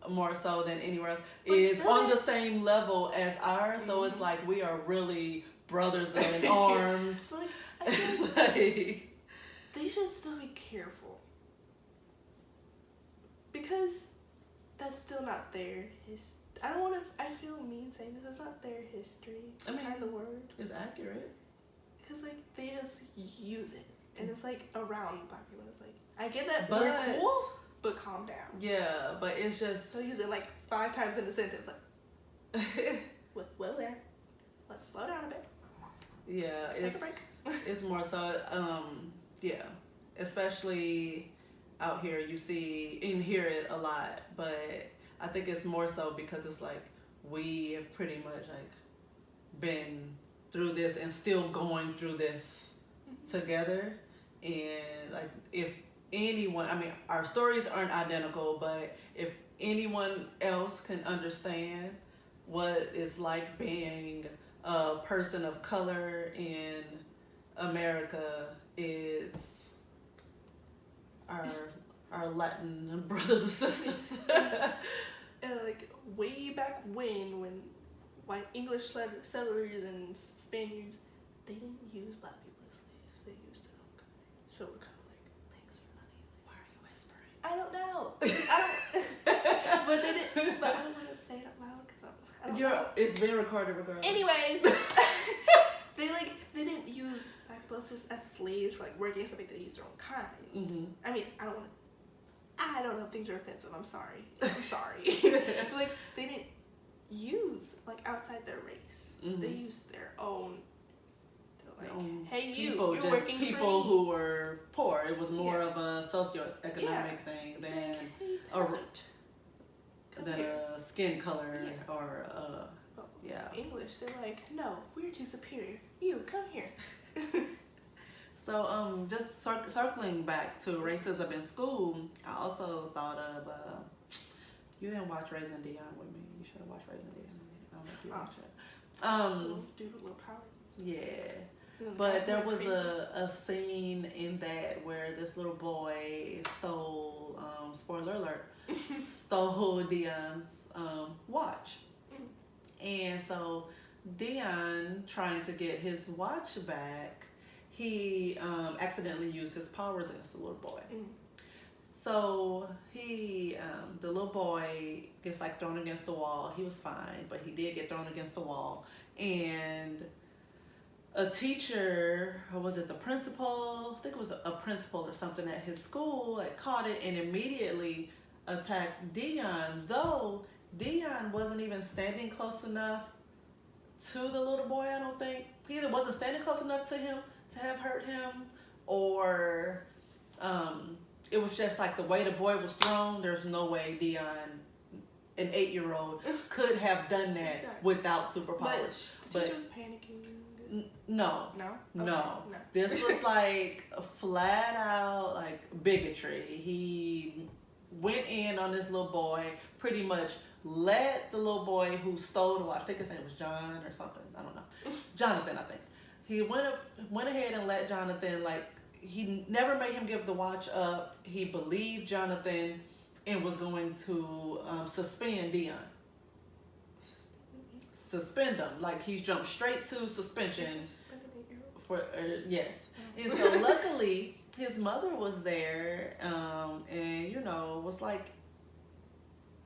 more so than anywhere else, is on the same level as ours. So it's like we are really brothers in arms. It's like
they should still be careful because that's still not their history. I feel mean saying this. It's not their history behind the word.
It's accurate.
Because they just use it, and it's around black people. It's I get that we're cool, but calm down.
Yeah, but it's just
they'll use it 5 times in a sentence. Well there, let's slow down a bit.
Yeah,
take a break.
It's more so. Yeah, especially out here, you see and hear it a lot, but I think it's more so because it's we have pretty much been through this and still going through this together. And if anyone, our stories aren't identical, but if anyone else can understand what it's like being a person of color in America, is our Latin brothers and sisters.
And way back when white English settlers and Spaniards, they didn't use black people as slaves. They used them. So we're kind of thanks for money. Why are you whispering? I don't know. But they didn't. But I don't want to say it out loud because I don't know.
It's being recorded regardless.
Anyways, they didn't use black people as slaves for working and stuff. They used their own kind.
Mm-hmm.
I don't know if things are offensive. I'm sorry. They didn't use like outside their race.
Mhm.
They use their own. They're like,
Own
hey,
people,
you're
just
working
people
for me.
who were poor. It was more
Yeah.
of a socioeconomic
Yeah.
thing
It's
than
like, hey,
a-
peasant. Come
than
here.
a skin color
Yeah.
or
But
yeah.
English, they're like, no, we're too superior. You come here.
So just circling back to racism in school, I also thought of you didn't watch Raising Dion with me. You should have watched Raising Dion with me. I don't know if you watched it.
Little dude with little power.
Yeah.
And then the
But
guy
there
went
was
crazy.
a scene in that where this little boy stole, spoiler alert, stole Dion's watch. And so Dion, trying to get his watch back, he accidentally used his powers against the little boy. So he, the little boy gets like thrown against the wall. He was fine, but he did get thrown against the wall. And a teacher, or was it the principal? I think it was a principal or something at his school, like caught it and immediately attacked Dion, though Dion wasn't even standing close enough to the little boy, I don't think. He either wasn't standing close enough to him to have hurt him, or it was just like the way the boy was thrown. There's no way Dion, an 8-year-old, could have done that
Exactly.
without superpowers.
But the teacher was panicking.
No.
No?
No.
Okay, no.
This was like flat out like bigotry. He went in on this little boy, pretty much let the little boy who stole the watch, I think his name was John or something, I don't know. Jonathan, I think. He went ahead and let Jonathan, like, he never made him give the watch up. He believed Jonathan and was going to suspend Dion. Suspend him. Like, he jumped straight to suspension. For yes. And so luckily his mother was there, and was like,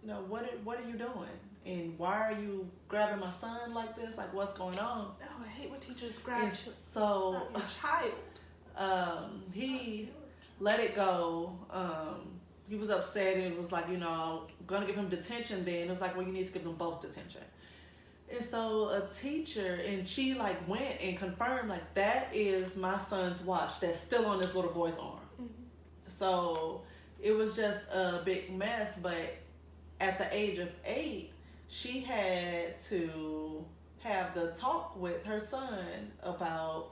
what are you doing? And why are you grabbing my son like this? Like, what's going on?
Oh, I hate when teachers grab
And so
your child.
he let it go. He was upset and was like, gonna give him detention then. It was like, well, you need to give them both detention. And so a teacher, and she like went and confirmed, like, that is my son's watch that's still on this little boy's arm.
Mm-hmm.
So it was just a big mess. But at the age of 8, she had to have the talk with her son about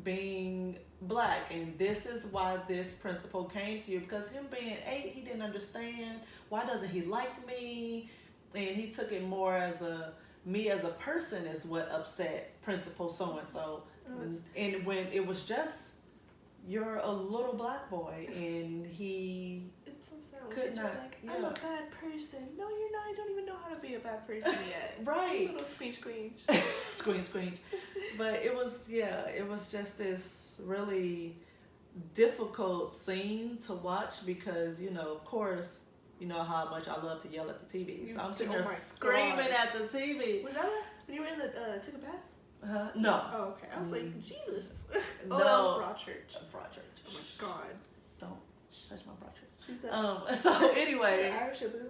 being black, and this is why this principal came to you, because him being 8, he didn't understand, why doesn't he like me? And he took it more as me as a person is what upset Principal so-and-so. And when it was just, you're a little black boy, and he
It's so sad.
could not,
Like, I'm a bad person. No, you're not. I don't even know how to be a bad person yet.
Right.
Little screech.
screech. But it was just this really difficult scene to watch, because, of course, you know how much I love to yell at the TV. So I'm sitting there screaming at the TV.
Was that when you were in the took a bath?
No.
Oh, okay. I was like, Jesus.
No.
Oh, that was Broadchurch.
Broadchurch.
Oh my God.
Don't touch my Broadchurch.
She said.
So anyway.
Is it Irish or blue?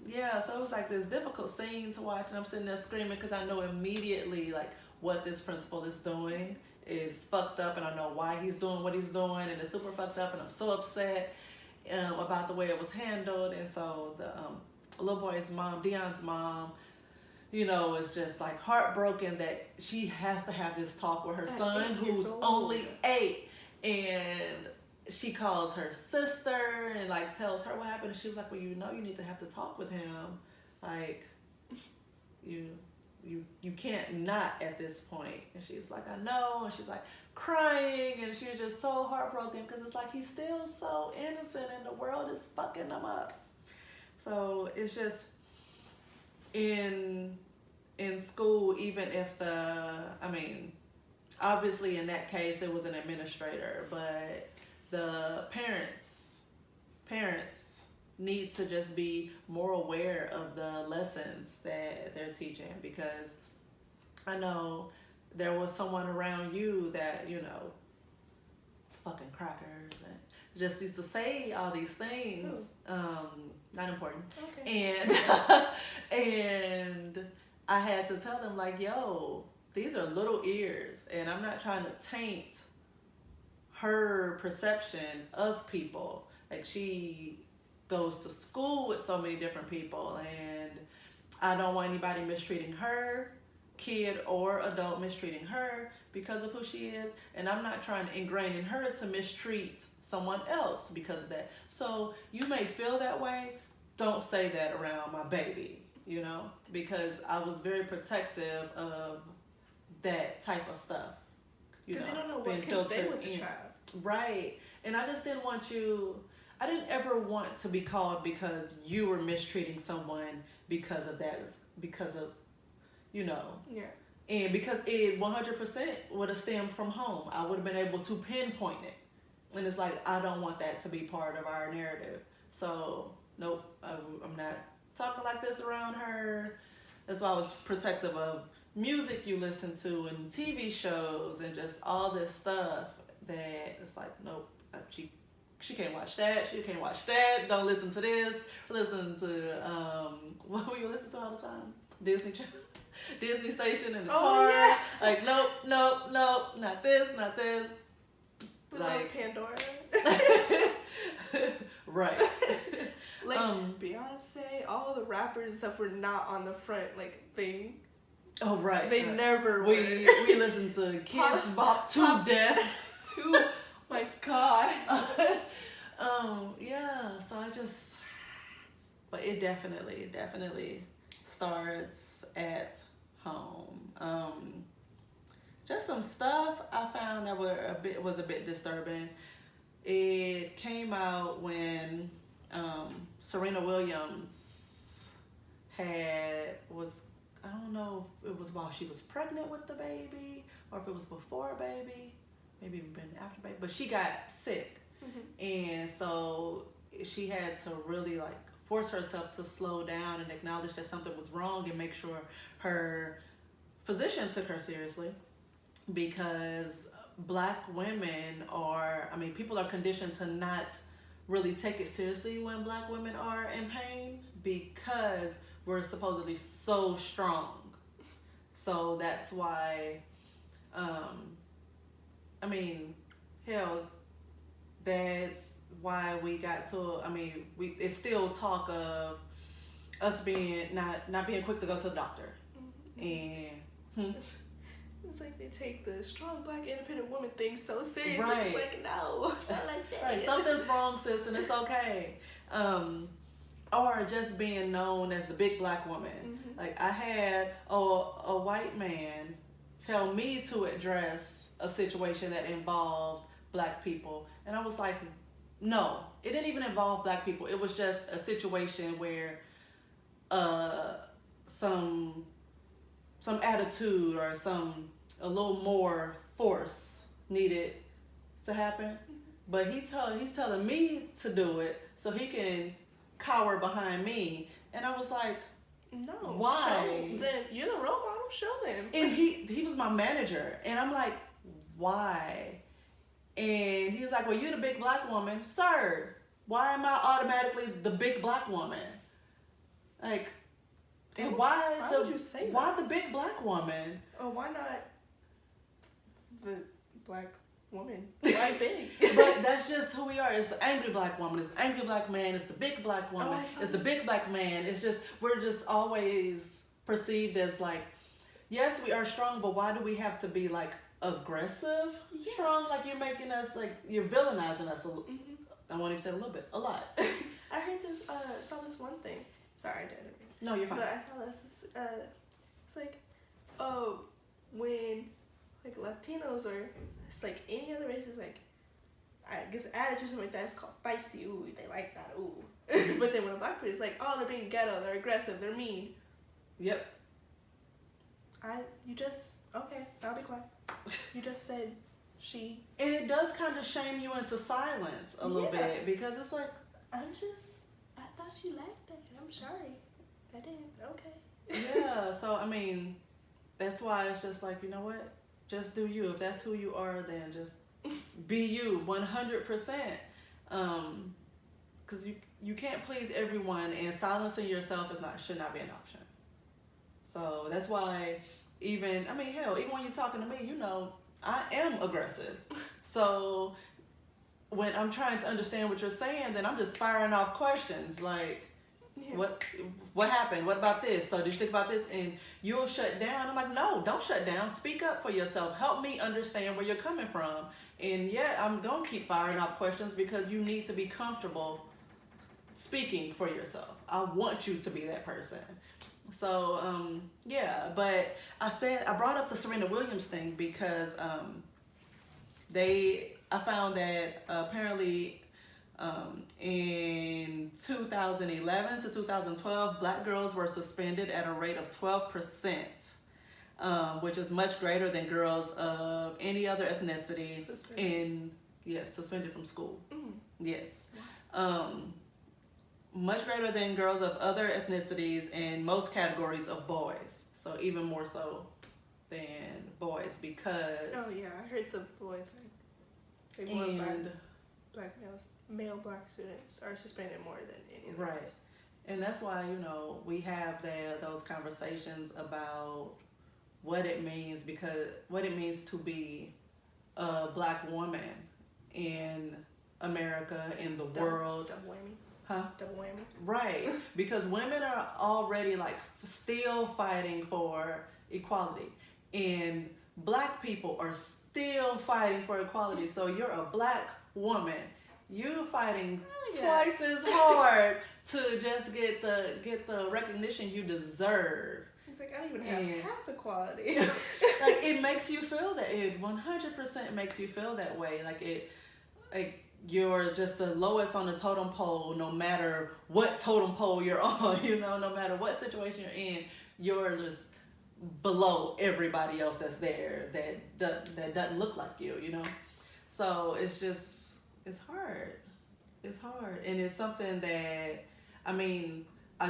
Yeah, so it was like this difficult scene to watch, and I'm sitting there screaming because I know immediately like what this principal is doing is fucked up, and I know why he's doing what he's doing, and it's super fucked up, and I'm so upset about the way it was handled. And so the little boy's mom, Dion's mom, is just like heartbroken that she has to have this talk with her son, who's only 8, and she calls her sister and like tells her what happened, and she was like, well, you need to have to talk with him, like, you can't not at this point. And she's like, I know. And she's like crying, and she was just so heartbroken, because it's like he's still so innocent and the world is fucking him up. So it's just in school, even if obviously in that case it was an administrator, but the parents need to just be more aware of the lessons that they're teaching, because I know there was someone around you that, fucking crackers and just used to say all these things. Not important.
Okay.
And I had to tell them like, yo, these are little ears, and I'm not trying to taint her perception of people. Like, she goes to school with so many different people, and I don't want anybody mistreating her, kid or adult mistreating her because of who she is, and I'm not trying to ingrain in her to mistreat someone else because of that. So you may feel that way, don't say that around my baby, you know, because I was very protective of that type of stuff.
Because you don't know what can stay with the child.
Right. And I just didn't want you, I didn't ever want to be called because you were mistreating someone because of that, because of, you know.
Yeah.
And because it 100% would have stemmed from home. I would have been able to pinpoint it. And it's like, I don't want that to be part of our narrative. So, nope, I'm not talking like this around her. That's why I was protective of music you listen to and TV shows and just all this stuff that it's like, nope, she can't watch that, she can't watch that, don't listen to this, listen to, what will you listen to all the time? Disney Station in the car.
Yeah.
Like, nope, not this, not this.
Like Pandora.
Right.
Like Beyonce, all the rappers and stuff were not on the front like thing.
Oh right.
They
right.
never were.
We listen to Kids Bop to death.
To my God.
Yeah. So but it definitely starts at home. Just some stuff I found that was a bit disturbing. It came out when Serena Williams I don't know if it was while she was pregnant with the baby or if it was before baby, maybe even been after baby, but she got sick. Mm-hmm. And so she had to really like force herself to slow down and acknowledge that something was wrong and make sure her physician took her seriously, because Black women people are conditioned to not really take it seriously when Black women are in pain because we're supposedly so strong. So that's why, that's why we got to, it's still talk of us being, not being quick to go to the doctor. Mm-hmm. And,
It's like they take the strong Black independent woman thing so seriously.
Right.
It's like, no, not like that.
Right, something's wrong, sis, and it's okay. Or just being known as the big Black woman. Mm-hmm. Like, I had a white man tell me to address a situation that involved Black people. And I was like, no, it didn't even involve Black people. It was just a situation where some attitude or a little more force needed to happen. But he's telling me to do it so he can cower behind me. And I was like,
no,
why?
Show them. You're the role model, show them.
And he was my manager, and I'm like, why? And he was like, well, you're the big Black woman. Sir, why am I automatically the big Black woman? Like, and why
would you say
why
that?
the big Black woman?
Or why not the Black woman? Why big?
But that's just who we are. It's the angry Black woman. It's the angry Black man. It's the big Black woman. It's the big Black man. It's just, we're just always perceived as like, yes, we are strong, but why do we have to be like aggressive strong? Like, you're making us, like, you're villainizing us a little. Mm-hmm. I won't even say a little bit, a lot.
I heard this, saw this one thing. Sorry, I didn't.
No, you're fine.
But I saw this, it's like, when, like, Latinos or, it's like any other race is like, I guess attitude or something like that, it's called feisty, ooh, they like that, ooh. But then when a Black person, it's like, oh, they're being ghetto, they're aggressive, they're mean.
Yep.
Okay, I'll be quiet. You just said she.
And it does kind of shame you into silence a little bit, because it's like,
I thought she liked that. I'm sorry. I didn't. Okay.
Yeah, so, that's why it's just like, you know what? Just do you. If that's who you are, then just be you 100%. Because you can't please everyone, and silencing yourself should not be an option. So that's why even when you're talking to me, I am aggressive. So when I'm trying to understand what you're saying, then I'm just firing off questions like, what happened? What about this? So did you think about this? And you'll shut down. I'm like, no, don't shut down. Speak up for yourself. Help me understand where you're coming from. And I'm going to keep firing off questions because you need to be comfortable speaking for yourself. I want you to be that person. So, but I brought up the Serena Williams thing because I found that apparently in 2011 to 2012, black girls were suspended at a rate of 12%, which is much greater than girls of any other ethnicity suspended from school.
Mm.
Yes. Much greater than girls of other ethnicities in most categories of boys. So even more so than boys because...
Oh, yeah. I heard the boy thing. Male black students are suspended more than any of the
right. And that's why, we have those conversations about what it means to be a black woman in America, in the world.
Double whammy.
Huh?
Double whammy.
Right. Because women are already still fighting for equality. And black people are still fighting for equality. So you're a black woman. You're fighting twice as hard to just get the recognition you deserve.
It's like, I don't even have half the quality.
It makes you feel that. It 100% makes you feel that way. You're just the lowest on the totem pole, no matter what totem pole you're on, no matter what situation you're in, you're just below everybody else that's there that doesn't look like you, So it's hard. It's hard. And it's something that, I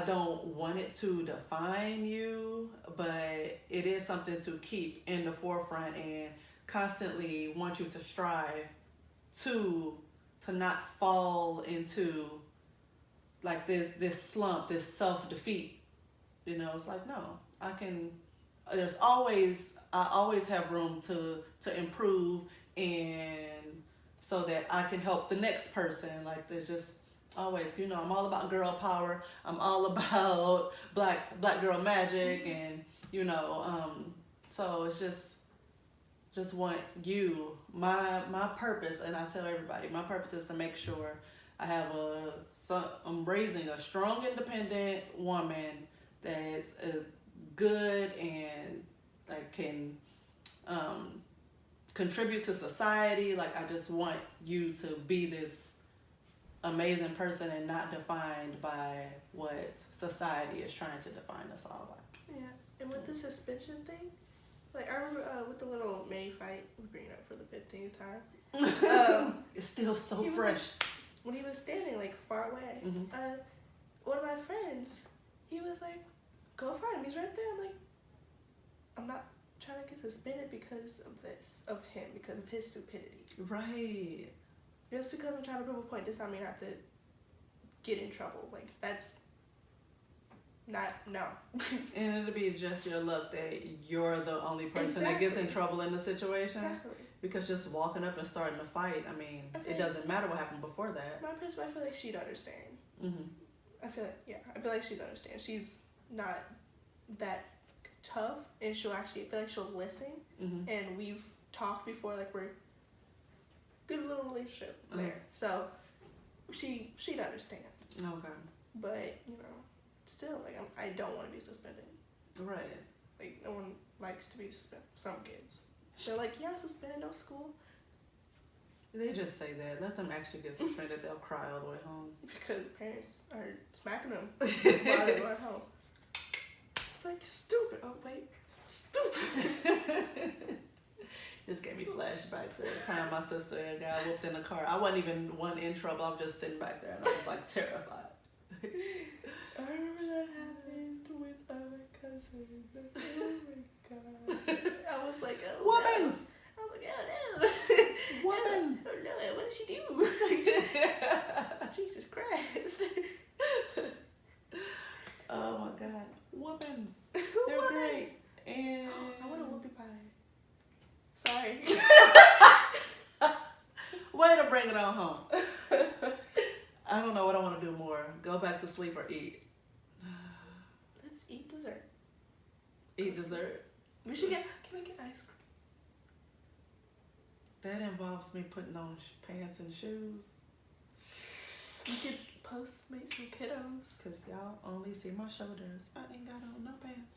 don't want it to define you, but it is something to keep in the forefront and constantly want you to strive to not fall into this slump, this self-defeat. It's like, no, I always have room to improve, and so that I can help the next person. There's just always, I'm all about girl power. I'm all about black girl magic, and so it's just want you, my purpose, and I tell everybody, my purpose is to make sure I'm raising a strong, independent woman that's good and can contribute to society. I just want you to be this amazing person and not defined by what society is trying to define us all by.
Yeah, and with the suspension thing, I remember with the little mini fight, we bring it up for the 15th time.
It's still so fresh.
When he was standing far away, one of my friends, he was like, "Go fight him. He's right there." I'm like, I'm not trying to get suspended because of him, because of his stupidity.
Right.
Just because I'm trying to prove a point does not mean I have to get in trouble. That's not, no.
And it'll be just your luck that you're the only person that gets in trouble in the situation.
Exactly.
Because just walking up and starting a fight, it doesn't matter what happened before that.
My person, I feel like she'd understand.
Mm-hmm.
I feel like she's understand. She's not that tough, and I feel like she'll listen.
Mm-hmm.
And we've talked before, we're good little relationship there. So she'd understand.
Okay.
But still, I don't want to be suspended.
Right.
No one likes to be suspended. Some kids, they're like, "Yeah, suspended, no school."
They just say that. Let them actually get suspended. They'll cry all the way home.
Because parents are smacking them while they're going home. It's stupid. Oh, wait. Stupid.
This gave me flashbacks to the time my sister and got whooped in the car. I wasn't even in trouble. I was just sitting back there, and I was terrified.
I remember that happened with our cousin. Oh my god. I was like, oh
women's!
No. I was like, oh no.
Women's.
Oh no, what did she do? Jesus Christ.
Oh my God. Women's. They're great. And
I want a whoopie pie. Sorry.
way to bring it on home. I don't know what I want to do more. Go back to sleep or eat.
Let's eat dessert.
Eat dessert.
We should get. Can we get ice cream?
That involves me putting on pants and shoes.
We could Postmate some kiddos.
Cause y'all only see my shoulders. I ain't got on no pants.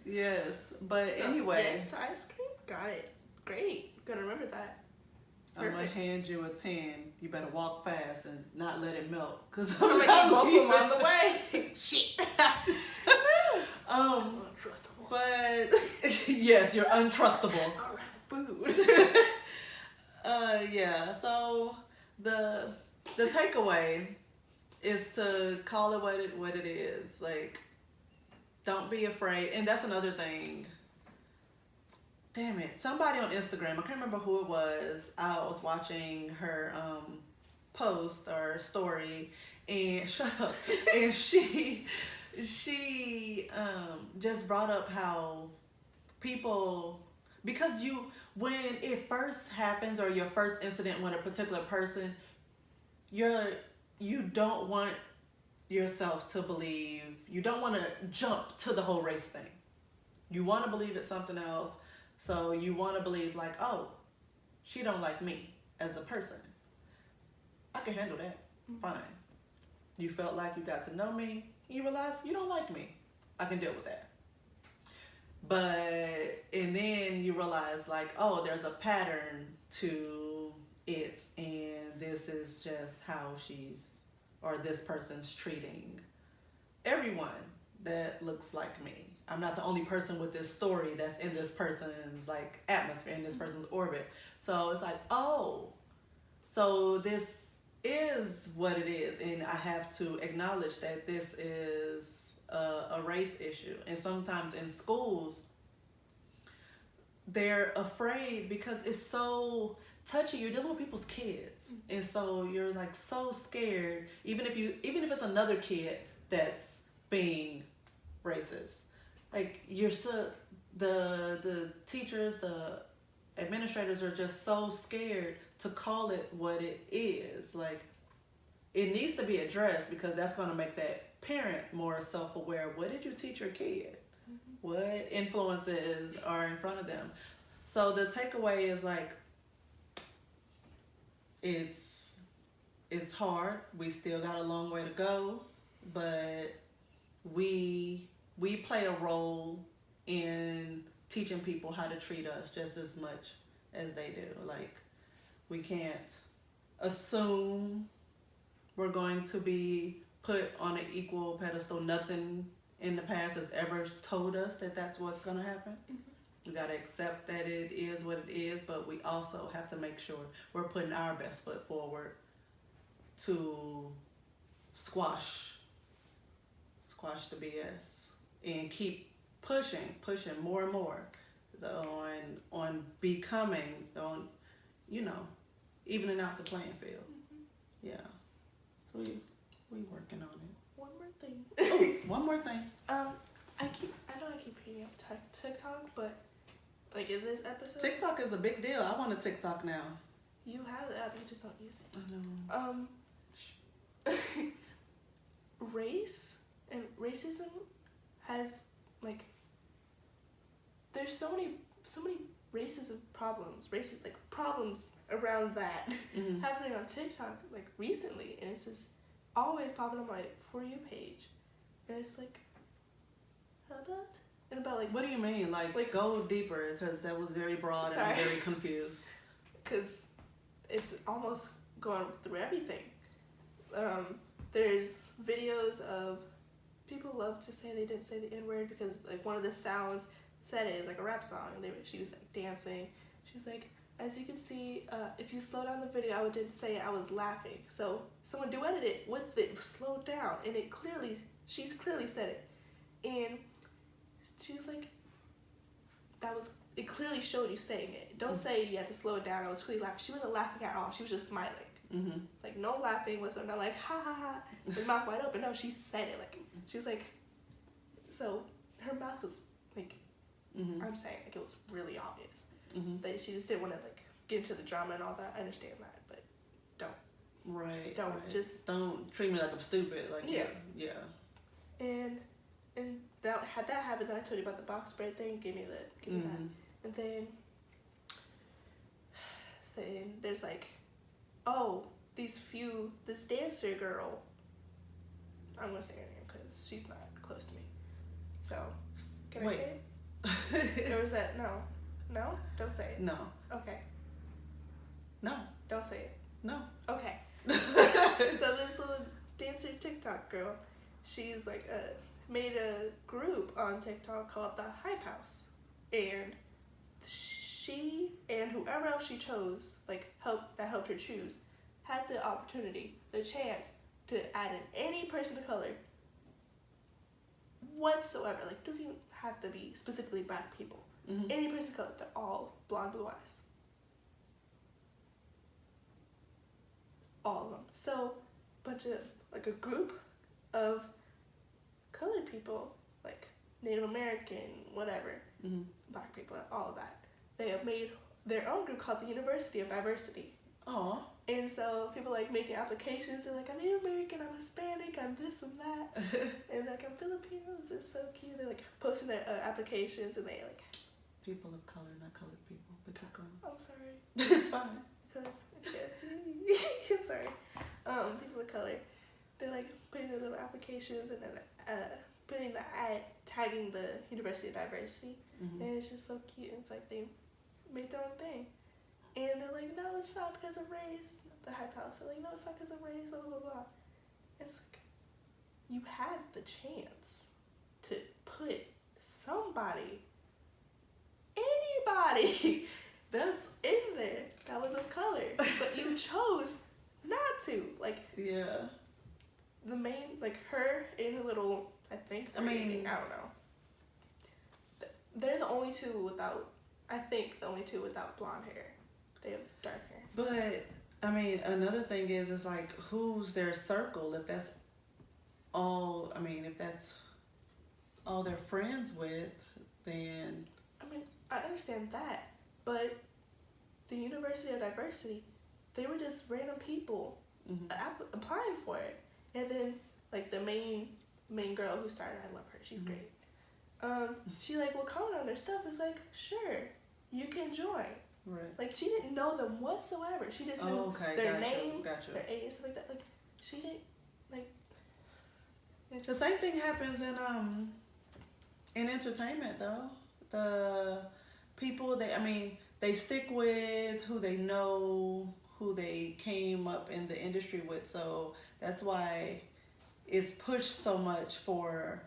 Yes, but
So,
anyway,
yes to ice cream. Got it. Great. Gonna remember that.
I'm gonna
Perfect.
hand you a 10. You better walk fast and not let it melt. Cause
I'm gonna
not
keep both of them
leaving.
on the way. Shit. Untrustable.
But yes, you're untrustable.
All right, food.
Yeah. So the takeaway is to call it what it is. Like, don't be afraid. And that's another thing. Damn it! Somebody on Instagram, I can't remember who it was. I was watching her post or story, and shut up. And she just brought up how people, because when it first happens or your first incident with a particular person, you don't want yourself to believe, you don't want to jump to the whole race thing. You want to believe it's something else. So you want to believe like, oh, she don't like me as a person. I can handle that. Fine. You felt like you got to know me. You realize you don't like me. I can deal with that. And then you realize like, oh, there's a pattern to it, and this is just how this person's treating everyone that looks like me. I'm not the only person with this story that's in this person's like atmosphere, in this person's orbit. So it's like, oh, so this is what it is, and I have to acknowledge that this is a race issue. And sometimes in schools, they're afraid because it's so touchy. You're dealing with people's kids, and so you're like so scared. Even if it's another kid that's being racist, like the teachers, the administrators are just so scared to call it what it is. Like, it needs to be addressed because that's going to make that parent more self-aware. What did you teach your kid? What influences are in front of them? So the takeaway is like, it's hard. We still got a long way to go, but we play a role in teaching people how to treat us just as much as they do. Like, we can't assume we're going to be put on an equal pedestal. Nothing in the past has ever told us that that's what's going to happen. We got to accept that it is what it is, but we also have to make sure we're putting our best foot forward to squash the BS and keep pushing more and more on becoming, on, evening out the playing field. Yeah. So we working on it.
One more thing.
Oh, one more thing.
I know I keep hitting up TikTok, but like in this episode,
TikTok is a big deal. I want a TikTok now.
you have the app, you just don't use it.
I know.
Race and racism has like, there's so many racism problems, problems around that happening on TikTok like recently, and it's just always popping on my For You page, and it's like, how about? And about like,
What do you mean? Like go deeper, because that was very broad and I'm
Sorry.
very confused.
because it's almost going through everything. There's videos of people love to say they didn't say the N-word because like one of the sounds said it is like a rap song, and she was like dancing. She's like, as you can see, if you slow down the video, I didn't say it, I was laughing. So someone duetted it with it slowed down, and she's clearly said it. And she's like, it clearly showed you saying it. Don't say you had to slow it down. I was clearly laughing. She wasn't laughing at all. She was just smiling.
Mm-hmm.
Like, no laughing whatsoever. Not like, ha ha ha, with mouth wide open. No, she said it. Like, she was like, so her mouth was like,
Mm-hmm.
I'm saying, like, it was really obvious.
Mm-hmm.
But she just didn't want to, like, get into the drama and all that. I understand that, but
Right.
Don't.
Right.
Just
don't treat me like I'm stupid. Like
Yeah.
Yeah.
and that had that happened. Then I told you about the box spread thing. Give me that. And then there's like, oh, this dancer girl. I'm gonna say her name because she's not close to me. So can
Wait.
I say it? Or was that no? Don't say it.
No.
Okay.
No.
Don't say it.
No.
Okay. So this little dancer TikTok girl, she's like made a group on TikTok called the Hype House, and she and whoever else she chose, like helped her choose, had the opportunity, the chance to add in any person of color whatsoever. Like, doesn't even have to be specifically black people.
Mm-hmm.
Any person of color, they're all blonde, blue eyes. All of them. So, a group of colored people, like Native American, whatever,
Mm-hmm.
black people, all of that. They have made their own group called the University of Diversity.
Aw.
And so people like making applications. They're like, I'm Native American, I'm Hispanic, I'm this and that, and like I'm Filipino. This is so cute. They're like posting their applications, and they like.
People of color, not colored people. But keep going.
I'm sorry.
It's fine.
It's good. I'm sorry. People of color, they're like putting their little applications and then putting the ad, tagging the University of Diversity,
Mm-hmm.
and it's just so cute. It's like they made their own thing, and they're like, no, it's not because of race. The Hype House, they're like, no, it's not because of race. Blah blah blah blah. And it's like, you had the chance to put somebody, anybody.
That's
In there that was of color, but you chose not to. Like,
yeah.
the main, like, her and her little, I think,
I mean-
I don't know. They're the only two without blonde hair. They have dark hair.
But I mean, another thing is like, who's their circle? If that's all, I mean, if that's all they're friends with, then
I mean, I understand that, but the University of Diversity, they were just random people
mm-hmm.
applying for it, and then like the main girl who started, I love her. She's
Mm-hmm.
great. She like will comment on their stuff. It's like, sure, you can join.
right.
Like, she didn't know them whatsoever. She just knew
Okay,
their
gotcha,
name,
gotcha.
their age, stuff like that. Like, she didn't like.
The same thing happens in entertainment though. The people they stick with who they know, who they came up in the industry with. So that's why it's pushed so much for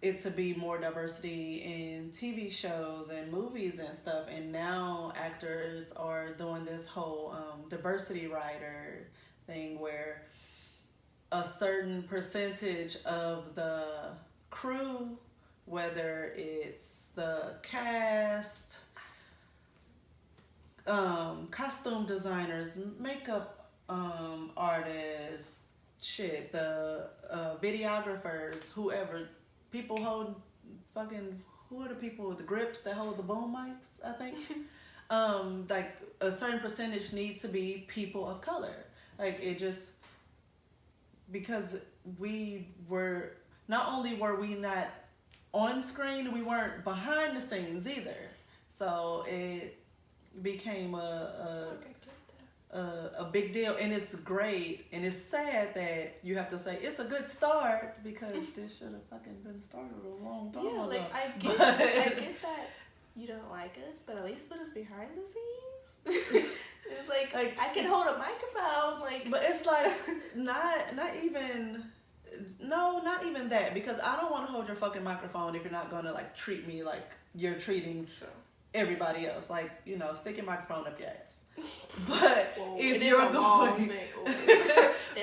it to be more diversity in TV shows and movies and stuff. And now actors are doing this whole diversity rider thing where a certain percentage of the crew, whether it's the cast, costume designers, makeup artists, the videographers, whoever, people hold who are the people with the grips that hold the boom mics, I think? Like a certain percentage need to be people of color. Like, it just, because not only were we not on screen, we weren't behind the scenes either. So it became a big deal, and it's great, and it's sad that you have to say it's a good start because this should have fucking been started a long time ago.
Yeah, like, I get that you don't like us, but at least put us behind the scenes. It's like I can hold a microphone, like.
But it's like not even that, because I don't want to hold your fucking microphone if you're not gonna like treat me like you're treating everybody else. Like, stick your microphone up your ass. But
Whoa,
if you're going,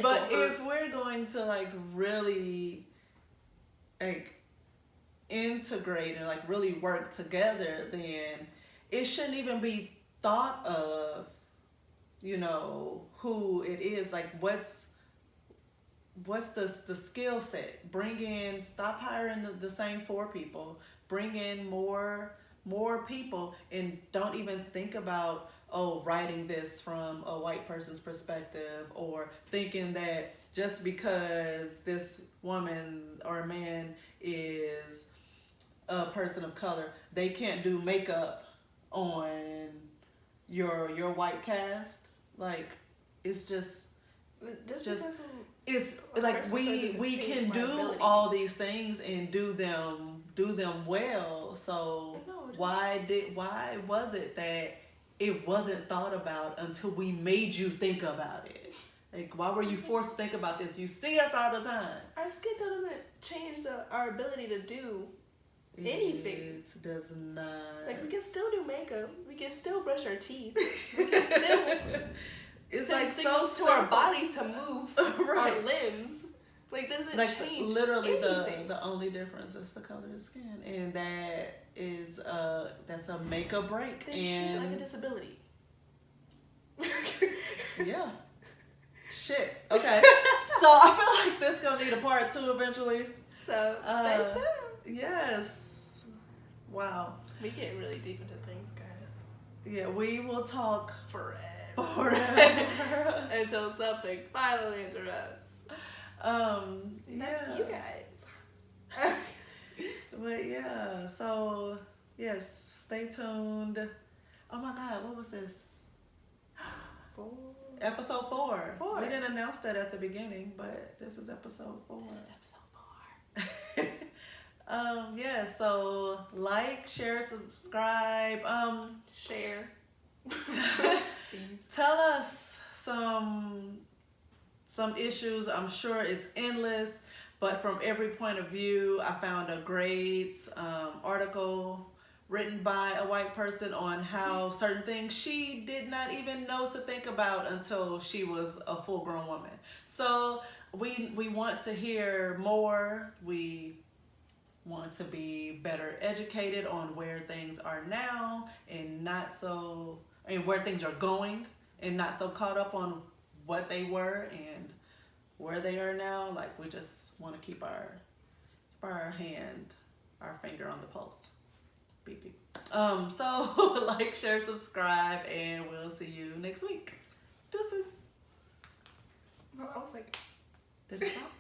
but
if
if we're going to like really like integrate and like really work together, then it shouldn't even be thought of, you know, who it is. Like what's the skill set. Bring in, stop hiring the same 4 people, bring in more people, and don't even think about, oh, writing this from a white person's perspective, or thinking that just because this woman or man is a person of color, they can't do makeup on your white cast. Like, it's just
because
it's
a
like
person
we
doesn't change
can
my
do
abilities.
all these things and do them well. So
No,
why was it that it wasn't thought about until we made you think about it? Like, why were you forced to think about this? You see us all the time.
our skin tone doesn't change our ability to do anything.
It does not.
Like, we can still do makeup. We can still brush our teeth. We can still
It's
send
like so
signals to our
simple.
body to move
Right.
our limbs. Like, doesn't
Like
change
literally
anything.
the only difference is the color of skin, and that is that's a make or break.
They treat it like a
And
disability.
yeah, shit. Okay, so I feel like this gonna need a part 2 eventually.
So stay tuned.
Yes. Wow.
We get really deep into things, guys.
Yeah, we will talk
Forever.
forever.
Until something finally interrupts. That's
yeah.
you guys.
But yeah, so yes, stay tuned. Oh my God, what was this? Episode 4.
4.
We didn't announce that at the beginning, but this is episode 4.
This is episode 4.
Yeah, so like, share, subscribe.
Share.
Tell us some issues. I'm sure it's endless, but from every point of view, I found a great article written by a white person on how certain things she did not even know to think about until she was a full-grown woman. So we want to hear more. We want to be better educated on where things are now and where things are going, and not so caught up on what they were and where they are now. Like, we just want to keep our finger on the pulse. Beep beep. So like, share, subscribe, and we'll see you next week. Deuces.
I was like,
Did it stop?